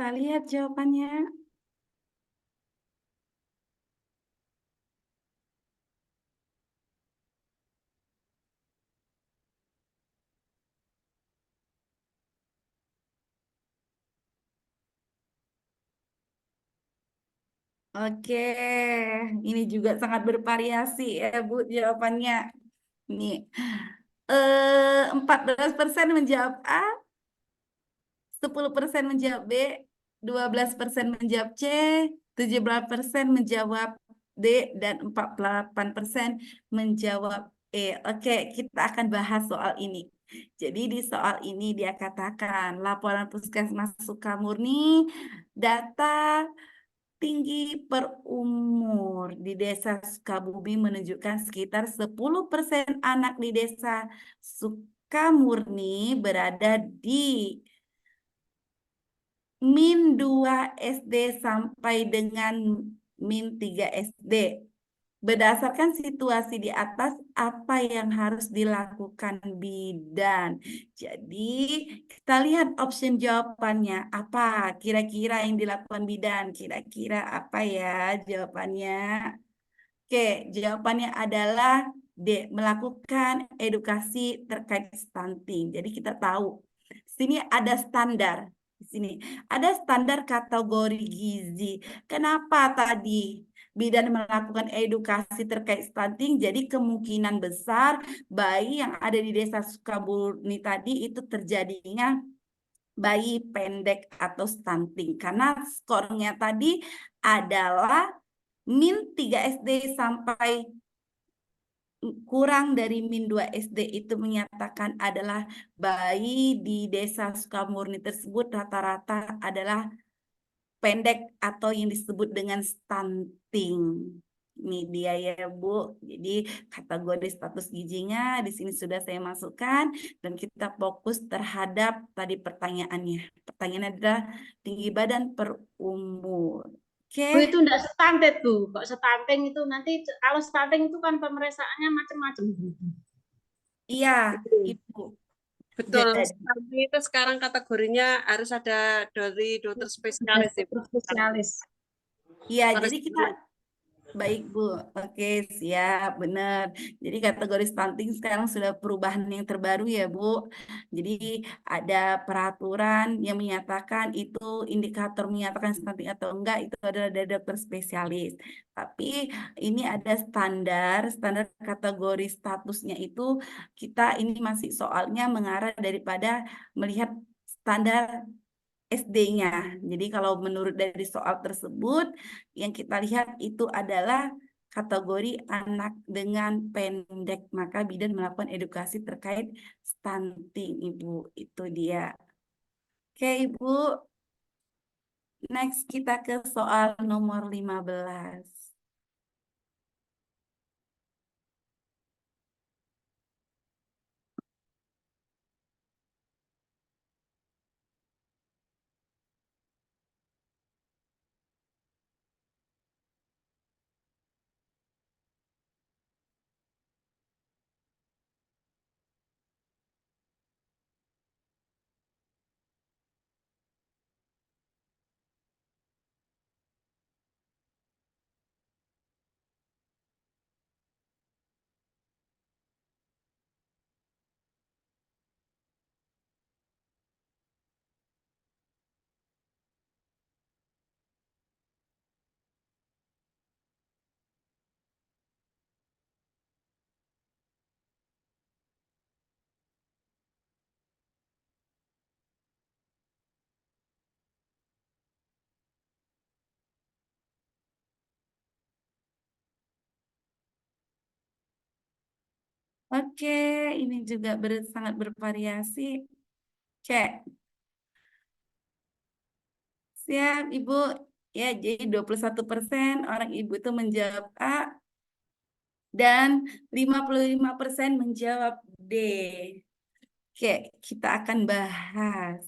Kita lihat jawabannya. Oke, ini juga sangat bervariasi ya, Bu, jawabannya. Ini 14% menjawab A, 10% menjawab B, 12% menjawab C, 17% menjawab D, dan 48% menjawab E. Oke, kita akan bahas soal ini. Jadi di soal ini dia katakan laporan Puskesmas Sukamurni data tinggi per umur di Desa Sukabumi menunjukkan sekitar 10% anak di Desa Sukamurni berada di -2 SD sampai dengan -3 SD. Berdasarkan situasi di atas, apa yang harus dilakukan bidan? Jadi, kita lihat option jawabannya. Apa kira-kira yang dilakukan bidan? Kira-kira apa ya jawabannya? Oke, jawabannya adalah melakukan edukasi terkait stunting. Jadi kita tahu sini ada standar. Di sini ada standar kategori gizi. Kenapa tadi bidan melakukan edukasi terkait stunting? Jadi kemungkinan besar bayi yang ada di Desa Sukabumi tadi itu terjadinya bayi pendek atau stunting karena skornya tadi adalah min 3 SD sampai kurang dari min 2 SD itu menyatakan adalah bayi di Desa Sukamurni tersebut rata-rata adalah pendek atau yang disebut dengan stunting. Ini dia ya Bu. Jadi kategori status gizinya di sini sudah saya masukkan dan kita fokus terhadap tadi pertanyaannya. Pertanyaannya adalah tinggi badan per umur. Oke. Bu, itu enggak stunted, Bu. Kok stunting itu nanti kalau stunting itu kan pemeriksaannya macam-macam. Iya, Ibu. Betul, Jadi, stunting itu sekarang kategorinya harus ada dari dokter spesialis. Ibu. Dokter spesialis. iya, Harus jadi kita baik Bu, oke siap, benar. Jadi kategori stunting sekarang sudah perubahan yang terbaru ya Bu. Jadi ada peraturan yang menyatakan itu indikator menyatakan stunting atau enggak itu adalah dari dokter spesialis. Tapi ini ada standar kategori statusnya itu kita ini masih soalnya mengarah daripada melihat standar SD-nya. Jadi kalau menurut dari soal tersebut, yang kita lihat itu adalah kategori anak dengan pendek. Maka bidan melakukan edukasi terkait stunting, Ibu. Itu dia. Oke, Ibu. Next kita ke soal nomor 15. Oke, ini juga sangat bervariasi. Cek. Siap, Ibu. Ya, jadi 21% orang ibu itu menjawab A dan 55% menjawab D. Oke, kita akan bahas.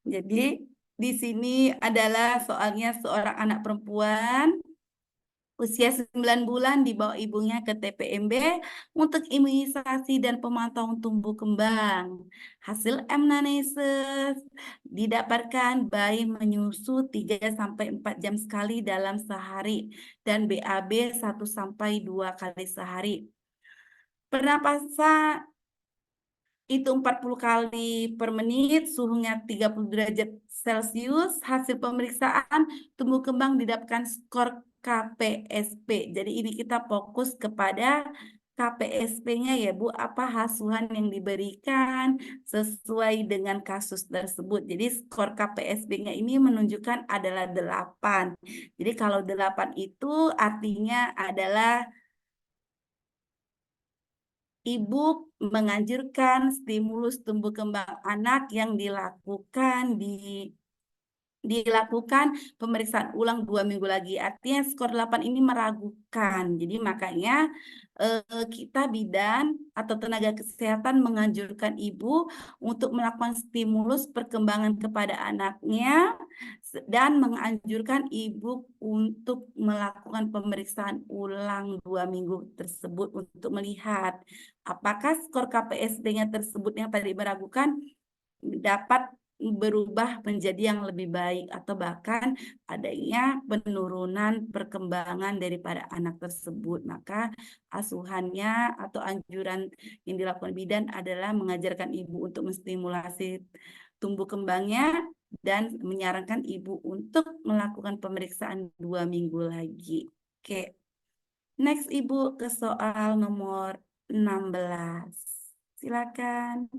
Jadi, di sini adalah soalnya seorang anak perempuan usia 9 bulan dibawa ibunya ke TPMB untuk imunisasi dan pemantauan tumbuh kembang. Hasil amnesis didapatkan bayi menyusu 3-4 jam sekali dalam sehari dan BAB 1-2 kali sehari. Pernapasan itu 40 kali per menit, suhunya 30 derajat Celcius. Hasil pemeriksaan tumbuh kembang didapatkan skor KPSP. Jadi ini kita fokus kepada KPSP-nya ya Bu, apa asuhan yang diberikan sesuai dengan kasus tersebut. Jadi skor KPSP-nya ini menunjukkan adalah 8. Jadi kalau 8 itu artinya adalah Ibu menganjurkan stimulus tumbuh kembang anak yang dilakukan pemeriksaan ulang 2 minggu lagi. Artinya skor 8 ini meragukan. Jadi makanya kita bidan atau tenaga kesehatan menganjurkan ibu untuk melakukan stimulus perkembangan kepada anaknya dan menganjurkan ibu untuk melakukan pemeriksaan ulang 2 minggu tersebut untuk melihat apakah skor KPSP-nya tersebut yang tadi meragukan dapat berubah menjadi yang lebih baik atau bahkan adanya penurunan perkembangan daripada anak tersebut. Maka asuhannya atau anjuran yang dilakukan bidan adalah mengajarkan ibu untuk menstimulasi tumbuh kembangnya dan menyarankan ibu untuk melakukan pemeriksaan 2 minggu lagi. Oke, next Ibu ke soal nomor 16. Silakan.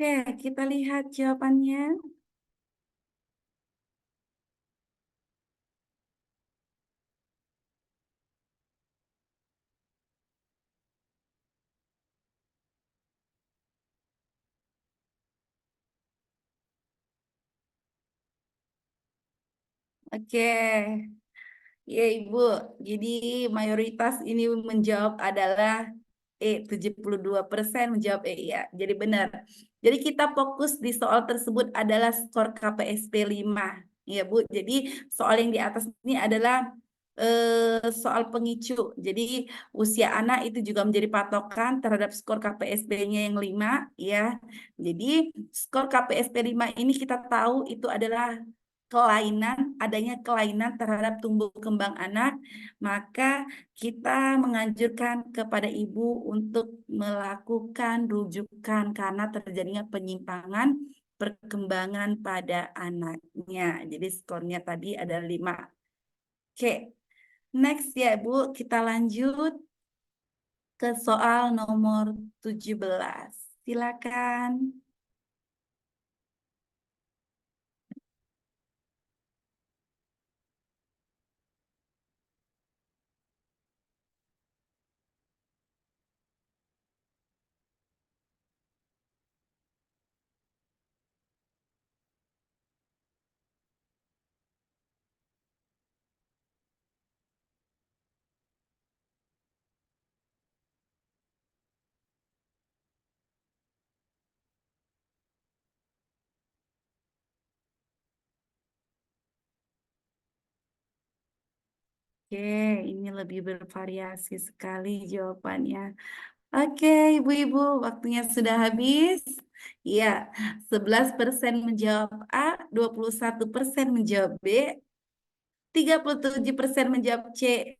Oke, kita lihat jawabannya. Oke, ya Ibu. Jadi mayoritas ini menjawab adalah 72% menjawab ya. Jadi benar. Jadi kita fokus di soal tersebut adalah skor KPSP 5. Ya Bu, jadi soal yang di atas ini adalah soal pemicu. Jadi usia anak itu juga menjadi patokan terhadap skor KPSP-nya yang 5 ya. Jadi skor KPSP 5 ini kita tahu itu adalah adanya kelainan terhadap tumbuh kembang anak, maka kita menganjurkan kepada ibu untuk melakukan rujukan karena terjadinya penyimpangan perkembangan pada anaknya. Jadi skornya tadi ada 5. Oke, next ya Bu, kita lanjut ke soal nomor 17. Silakan. Oke, ini lebih bervariasi sekali jawabannya. Oke, Ibu-Ibu, waktunya sudah habis. Ya, 11% menjawab A, 21% menjawab B, 37% menjawab C,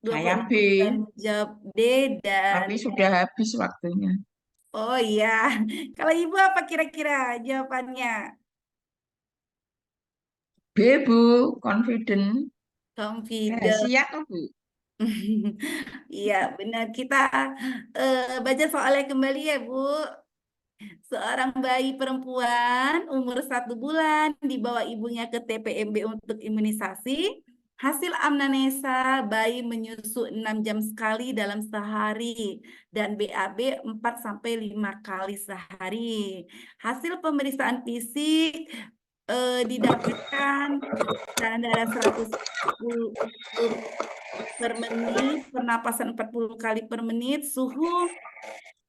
Saya B, 26% menjawab D, dan... tapi sudah habis waktunya. Oh iya, kalau Ibu apa kira-kira jawabannya? B, Bu, confident. Confident. Rahasia kok, Bu? Iya, benar. Kita baca soalnya kembali ya, Bu. Seorang bayi perempuan umur 1 bulan dibawa ibunya ke TPMB untuk imunisasi. Hasil amnesa bayi menyusu 6 jam sekali dalam sehari dan BAB 4-5 kali sehari. Hasil pemeriksaan fisik didapatkan tekanan darah 110 per menit, pernapasan 40 kali per menit, suhu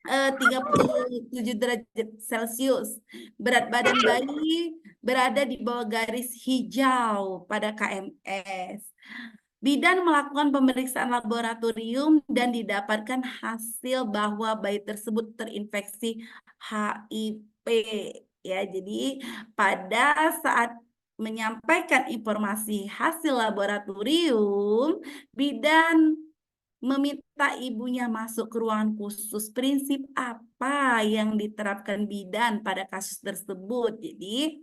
37 derajat Celcius. Berat badan bayi berada di bawah garis hijau pada KMS. Bidan melakukan pemeriksaan laboratorium dan didapatkan hasil bahwa bayi tersebut terinfeksi HIV. Ya, jadi pada saat menyampaikan informasi hasil laboratorium, bidan meminta ibunya masuk ke ruangan khusus. Prinsip apa yang diterapkan bidan pada kasus tersebut? Jadi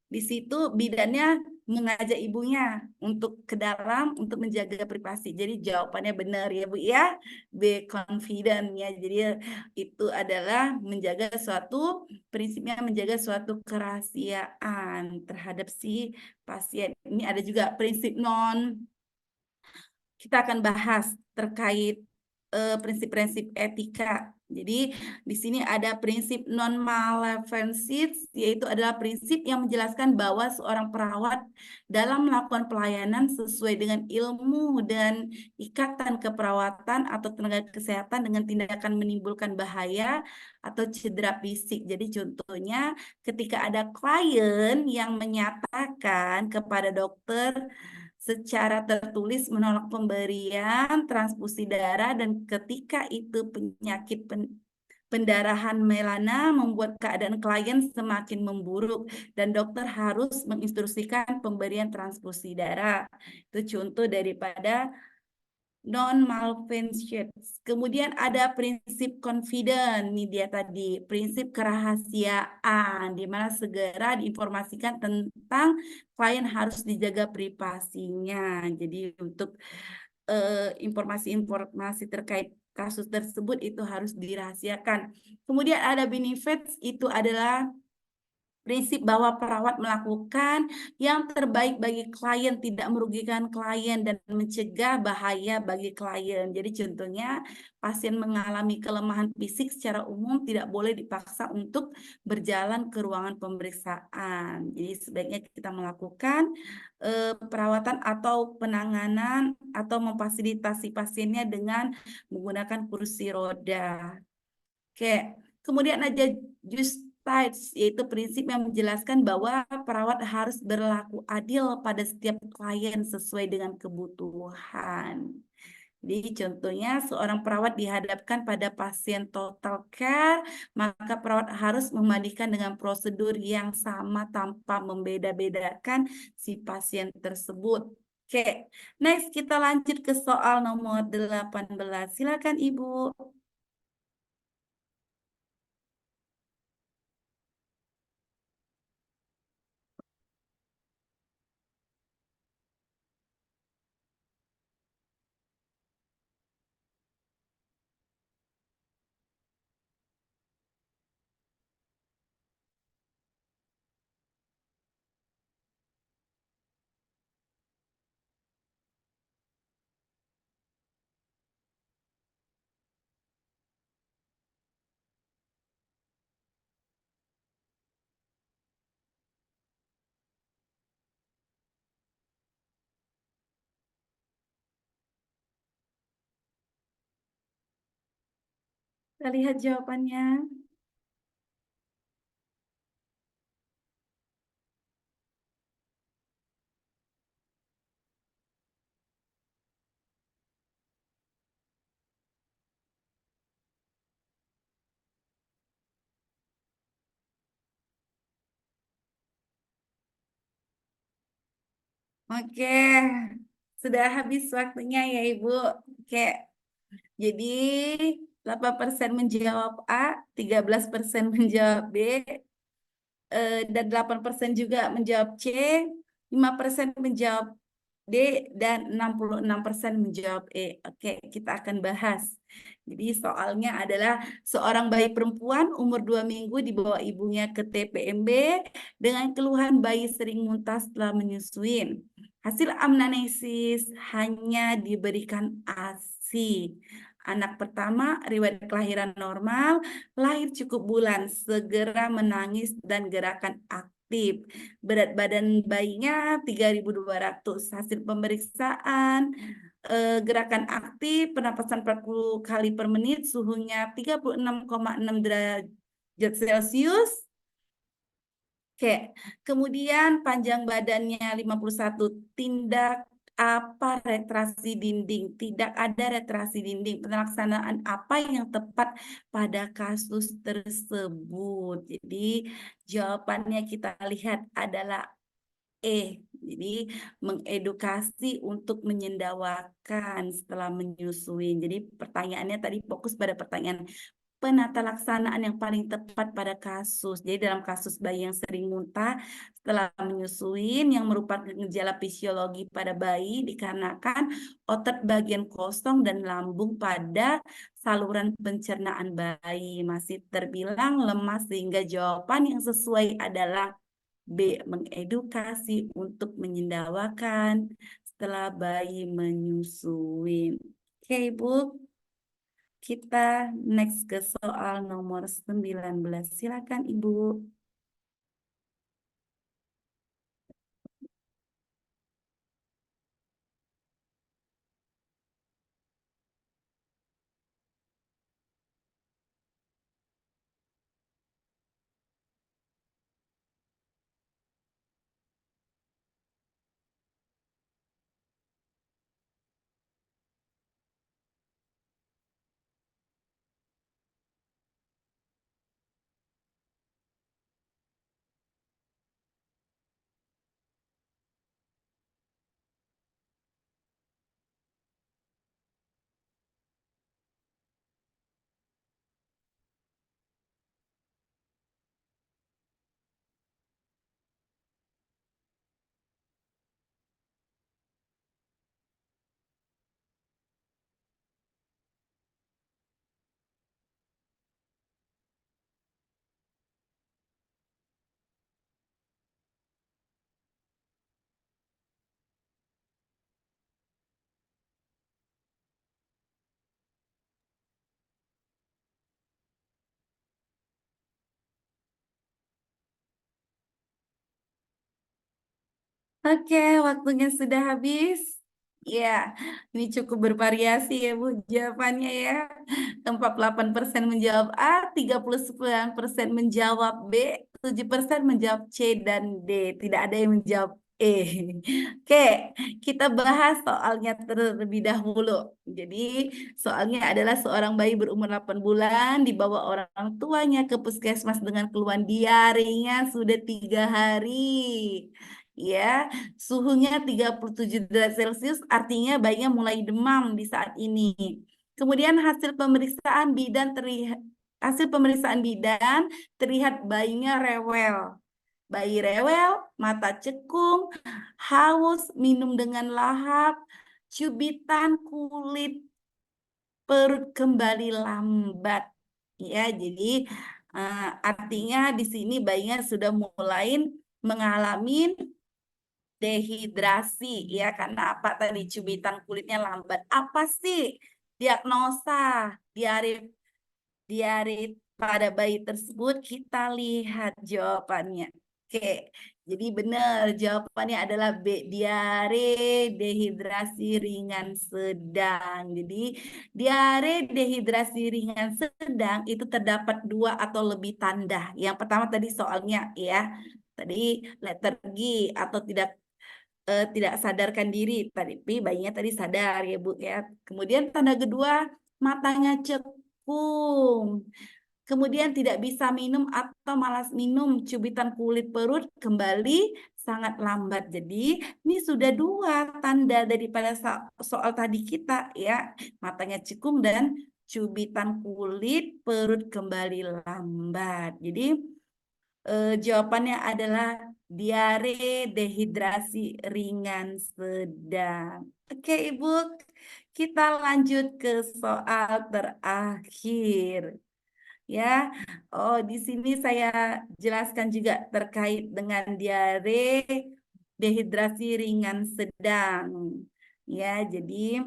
di situ bidannya mengajak ibunya untuk ke dalam untuk menjaga privasi. Jadi jawabannya benar ya Bu ya. Be confident ya. Jadi itu adalah menjaga suatu prinsipnya menjaga suatu kerahasiaan terhadap si pasien. Ini ada juga prinsip non. Kita akan bahas terkait prinsip-prinsip etika. Jadi di sini ada prinsip non malevolence, yaitu adalah prinsip yang menjelaskan bahwa seorang perawat dalam melakukan pelayanan sesuai dengan ilmu dan ikatan keperawatan atau tenaga kesehatan dengan tindakan menimbulkan bahaya atau cedera fisik. Jadi contohnya ketika ada klien yang menyatakan kepada dokter secara tertulis menolak pemberian transfusi darah dan ketika itu penyakit pendarahan melana membuat keadaan klien semakin memburuk dan dokter harus menginstruksikan pemberian transfusi darah. Itu contoh daripada non-malfeasance. Kemudian ada prinsip confident, ini dia tadi, prinsip kerahasiaan, di mana segera diinformasikan tentang klien harus dijaga privasinya. Jadi untuk informasi-informasi terkait kasus tersebut itu harus dirahasiakan. Kemudian ada benefits, itu adalah prinsip bahwa perawat melakukan yang terbaik bagi klien, tidak merugikan klien dan mencegah bahaya bagi klien. Jadi contohnya pasien mengalami kelemahan fisik secara umum tidak boleh dipaksa untuk berjalan ke ruangan pemeriksaan. Jadi sebaiknya kita melakukan perawatan atau penanganan atau memfasilitasi pasiennya dengan menggunakan kursi roda. Oke, kemudian ada justice, yaitu prinsip yang menjelaskan bahwa perawat harus berlaku adil pada setiap klien sesuai dengan kebutuhan. Jadi contohnya seorang perawat dihadapkan pada pasien total care, maka perawat harus memandikan dengan prosedur yang sama tanpa membeda-bedakan si pasien tersebut. Oke, next kita lanjut ke soal nomor 18. Silakan Ibu. Kita lihat jawabannya. Oke, sudah habis waktunya ya Ibu. Oke, jadi 8% menjawab A, 13% menjawab B, dan 8% juga menjawab C, 5% menjawab D, dan 66% menjawab E. Oke, kita akan bahas. Jadi soalnya adalah seorang bayi perempuan umur 2 minggu dibawa ibunya ke TPMB dengan keluhan bayi sering muntah setelah menyusui. Hasil amnesis hanya diberikan ASI. Anak pertama riwayat kelahiran normal, lahir cukup bulan, segera menangis dan gerakan aktif. Berat badan bayinya 3.200. Hasil pemeriksaan gerakan aktif, pernapasan 40 kali per menit, suhunya 36,6 derajat Celcius. Oke, kemudian panjang badannya 51, tindak apa retraksi dinding? Tidak ada retraksi dinding. Pelaksanaan apa yang tepat pada kasus tersebut? Jadi jawabannya kita lihat adalah E. Jadi mengedukasi untuk menyendawakan setelah menyusui. Jadi pertanyaannya tadi fokus pada pertanyaan penata laksanaan yang paling tepat pada kasus. Jadi dalam kasus bayi yang sering muntah setelah menyusui yang merupakan gejala fisiologi pada bayi dikarenakan otot bagian kosong dan lambung pada saluran pencernaan bayi masih terbilang lemah, sehingga jawaban yang sesuai adalah B. Mengedukasi untuk menyendawakan setelah bayi menyusui. Oke, Ibu. Kita next ke soal nomor 19. Silakan, Ibu. Oke, waktunya sudah habis. Ya, ini cukup bervariasi ya Bu jawabannya ya. 48% menjawab A, 39% menjawab B, 7% menjawab C dan D. Tidak ada yang menjawab E. Oke, kita bahas soalnya terlebih dahulu. Jadi, soalnya adalah seorang bayi berumur 8 bulan dibawa orang tuanya ke puskesmas dengan keluhan diarenya sudah 3 hari. Ya, suhunya 37 derajat Celcius, artinya bayinya mulai demam di saat ini. Kemudian hasil pemeriksaan bidan terlihat bayinya rewel. Bayi rewel, mata cekung, haus, minum dengan lahap, cubitan kulit perut kembali lambat. Ya, jadi artinya di sini bayinya sudah mulai mengalami dehidrasi ya, karena apa tadi, cubitan kulitnya lambat. Apa sih diagnosa diare pada bayi tersebut? Kita lihat jawabannya. Oke, jadi benar jawabannya adalah B, diare dehidrasi ringan sedang. Jadi diare dehidrasi ringan sedang itu terdapat 2 atau lebih tanda. Yang pertama tadi soalnya ya, tadi letargi atau tidak sadarkan diri, tapi bayinya tadi sadar ya Bu ya. Kemudian tanda kedua, matanya cekung. Kemudian tidak bisa minum atau malas minum, cubitan kulit perut kembali sangat lambat. Jadi ini sudah 2 tanda daripada soal tadi kita ya, matanya cekung dan cubitan kulit perut kembali lambat. Jadi jawabannya adalah diare dehidrasi ringan sedang. Oke, Ibu, kita lanjut ke soal terakhir. Ya, oh di sini saya jelaskan juga terkait dengan diare dehidrasi ringan sedang. Ya, jadi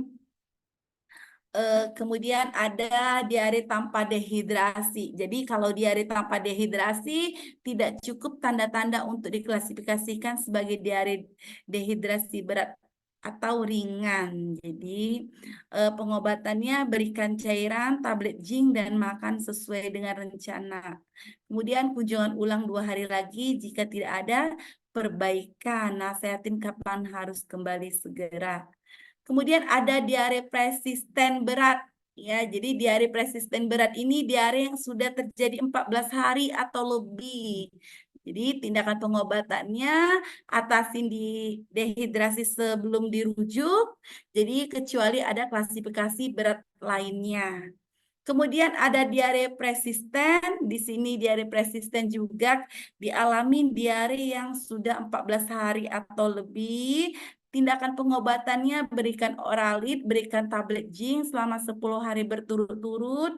kemudian ada diare tanpa dehidrasi. Jadi kalau diare tanpa dehidrasi tidak cukup tanda-tanda untuk diklasifikasikan sebagai diare dehidrasi berat atau ringan. Jadi pengobatannya berikan cairan, tablet zinc, dan makan sesuai dengan rencana. Kemudian kunjungan ulang 2 hari lagi. Jika tidak ada perbaikan, nasihatin kapan harus kembali segera. Kemudian ada diare persisten berat. Ya, jadi diare persisten berat ini diare yang sudah terjadi 14 hari atau lebih. Jadi tindakan pengobatannya atasin di dehidrasi sebelum dirujuk. Jadi kecuali ada klasifikasi berat lainnya. Kemudian ada diare persisten. Di sini diare persisten juga dialami diare yang sudah 14 hari atau lebih. Tindakan pengobatannya berikan oralit, berikan tablet zinc selama 10 hari berturut-turut.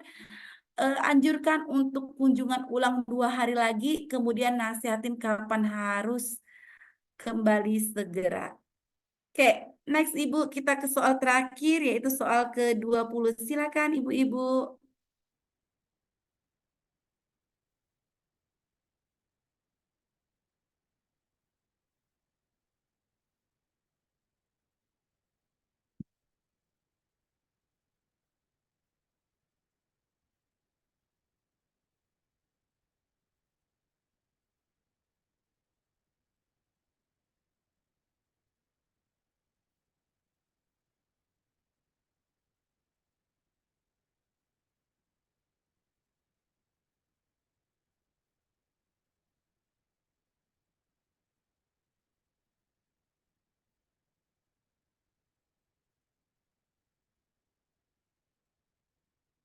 Anjurkan untuk kunjungan ulang 2 hari lagi, kemudian nasihatin kapan harus kembali segera. Oke, next Ibu, kita ke soal terakhir, yaitu soal ke-20. Silakan Ibu-Ibu.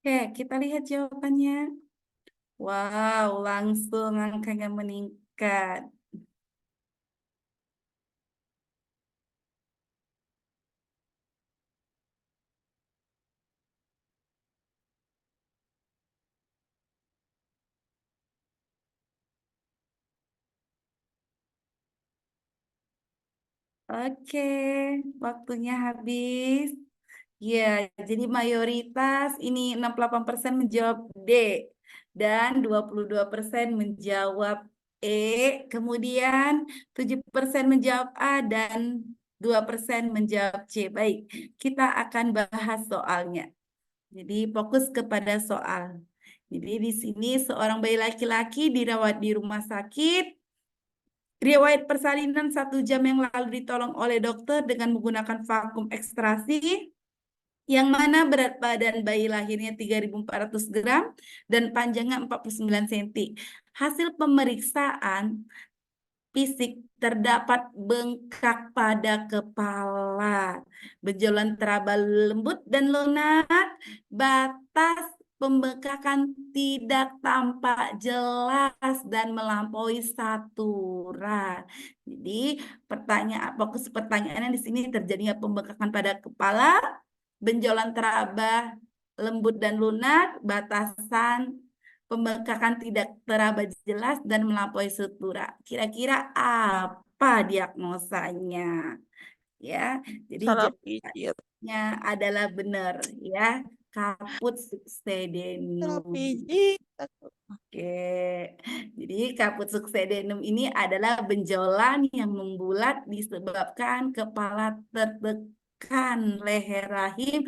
Oke, kita lihat jawabannya. Wow, langsung angkanya meningkat. Oke, waktunya habis. Ya, jadi mayoritas ini 68% menjawab D dan 22% menjawab E. Kemudian 7% menjawab A dan 2% menjawab C. Baik, kita akan bahas soalnya. Jadi fokus kepada soal. Jadi di sini seorang bayi laki-laki dirawat di rumah sakit. Riwayat persalinan 1 jam yang lalu ditolong oleh dokter dengan menggunakan vakum ekstrasi, yang mana berat badan bayi lahirnya 3.400 gram dan panjangnya 49 cm. Hasil pemeriksaan fisik terdapat bengkak pada kepala, benjolan teraba lembut dan lunak, batas pembengkakan tidak tampak jelas dan melampaui saturan. Jadi fokus pertanyaannya di sini terjadinya pembengkakan pada kepala, benjolan teraba lembut dan lunak, batasan pembengkakan tidak teraba jelas dan melampaui sutura. Kira-kira apa diagnosanya? Ya, jadi Salah jawabannya pijit. adalah benar ya. Kaput Salah succedenum. pijit. Oke, jadi kaput succedenum ini adalah benjolan yang membulat disebabkan kepala tertekan leher rahim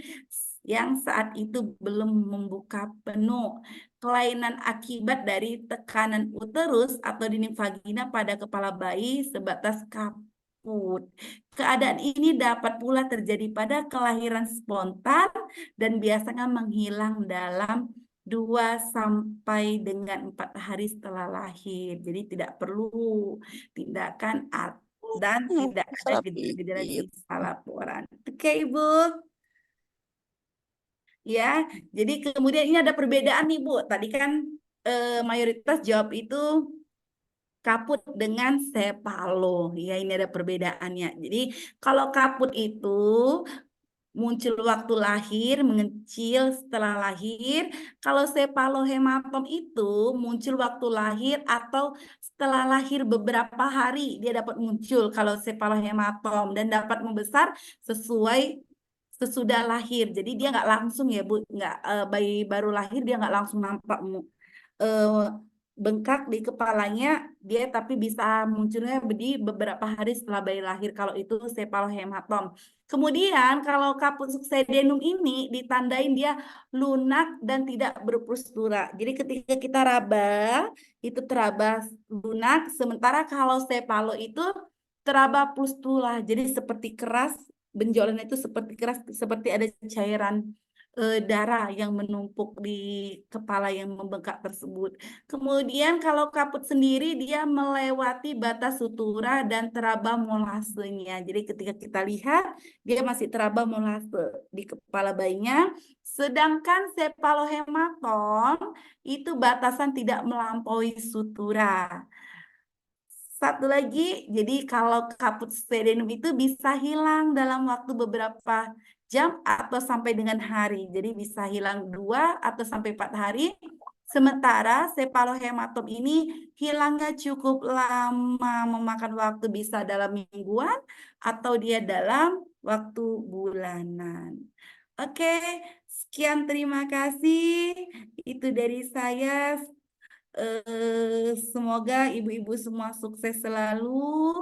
yang saat itu belum membuka penuh. Kelainan akibat dari tekanan uterus atau dinding vagina pada kepala bayi sebatas kaput. Keadaan ini dapat pula terjadi pada kelahiran spontan dan biasanya menghilang dalam 2 sampai dengan 4 hari setelah lahir. Jadi tidak perlu tindakan dan tidak ada Salah gejala-gejala pijit. sisa laporan. Oke, Ibu. Ya, jadi kemudian ini ada perbedaan nih, Bu. Tadi kan mayoritas jawab itu kaput dengan sepalo. Ya, ini ada perbedaannya. Jadi kalau kaput itu muncul waktu lahir, mengecil setelah lahir. Kalau sepalohematom itu muncul waktu lahir atau setelah lahir beberapa hari dia dapat muncul kalau sepalohematom, dan dapat membesar sesudah lahir. Jadi dia nggak langsung ya Bu, nggak bayi baru lahir dia nggak langsung nampak bengkak di kepalanya dia, tapi bisa munculnya di beberapa hari setelah bayi lahir kalau itu sepalohematom. Kemudian kalau kaput succedenum ini ditandain dia lunak dan tidak berpustura. Jadi ketika kita raba itu teraba lunak, sementara kalau sepalo itu teraba pustula. Jadi seperti keras, benjolan itu seperti keras, seperti ada cairan darah yang menumpuk di kepala yang membengkak tersebut. Kemudian kalau kaput sendiri dia melewati batas sutura dan teraba molasenya. Jadi ketika kita lihat dia masih teraba molase di kepala bayinya. Sedangkan cephalohematom itu batasan tidak melampaui sutura. Satu lagi, jadi kalau kaput sputenum itu bisa hilang dalam waktu beberapa jam atau sampai dengan hari. Jadi bisa hilang 2 atau sampai 4 hari. Sementara cephalohematom ini hilangnya cukup lama, memakan waktu bisa dalam mingguan atau dia dalam waktu bulanan. Oke, sekian terima kasih. Itu dari saya. Semoga ibu-ibu semua sukses selalu.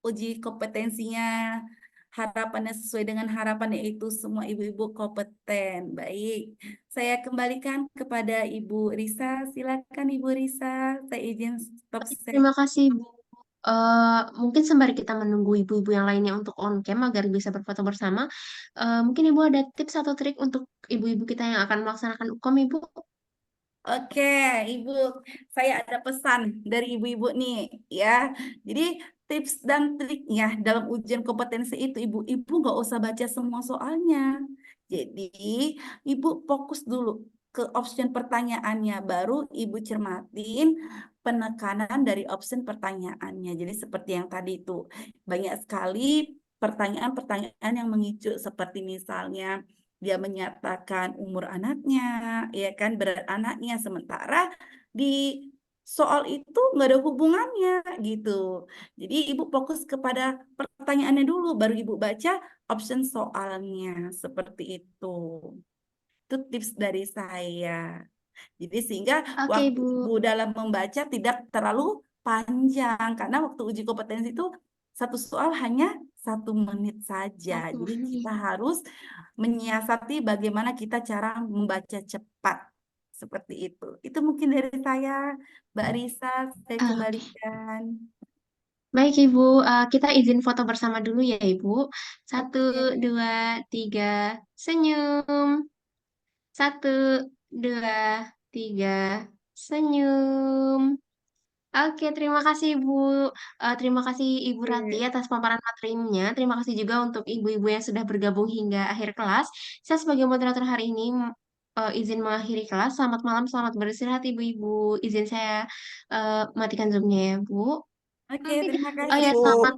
Uji kompetensinya, harapannya sesuai dengan harapan yaitu semua ibu-ibu kompeten. Baik, saya kembalikan kepada Ibu Risa. Silakan Ibu Risa, saya izin stop share. Terima kasih, Bu. Mungkin sembari kita menunggu ibu-ibu yang lainnya untuk on cam agar bisa berfoto bersama, mungkin Ibu ada tips atau trik untuk ibu-ibu kita yang akan melaksanakan UKOM, Ibu? Oke, Ibu, saya ada pesan dari ibu-ibu nih, ya. Jadi tips dan triknya dalam ujian kompetensi itu, ibu-ibu nggak usah baca semua soalnya. Jadi ibu fokus dulu ke option pertanyaannya, baru ibu cermatin penekanan dari option pertanyaannya. Jadi seperti yang tadi itu, banyak sekali pertanyaan-pertanyaan yang mengicu seperti misalnya dia menyatakan umur anaknya, ya kan, berat anaknya, sementara di soal itu nggak ada hubungannya gitu. Jadi ibu fokus kepada pertanyaannya dulu, baru ibu baca option soalnya seperti itu. Itu tips dari saya. Jadi sehingga Oke, waktu Ibu. ibu dalam membaca tidak terlalu panjang, karena waktu uji kompetensi itu satu soal hanya 1 menit saja. Satu Jadi menit. kita harus menyiasati bagaimana kita cara membaca cepat. Seperti itu. Itu mungkin dari saya, Mbak Risa, saya Oke. kembalikan. Baik, Ibu. Kita izin foto bersama dulu ya, Ibu. 1, Oke. 2, 3, senyum. 1, 2, 3, senyum. Oke, terima kasih Ibu. Terima kasih Ibu Rati atas paparan materinya. Terima kasih juga untuk ibu-ibu yang sudah bergabung hingga akhir kelas. Saya sebagai moderator hari ini izin mengakhiri kelas. Selamat malam, selamat beristirahat Ibu-ibu. Izin saya matikan Zoom-nya ya, Bu. Oke, terima Oh ya, kasih. selamat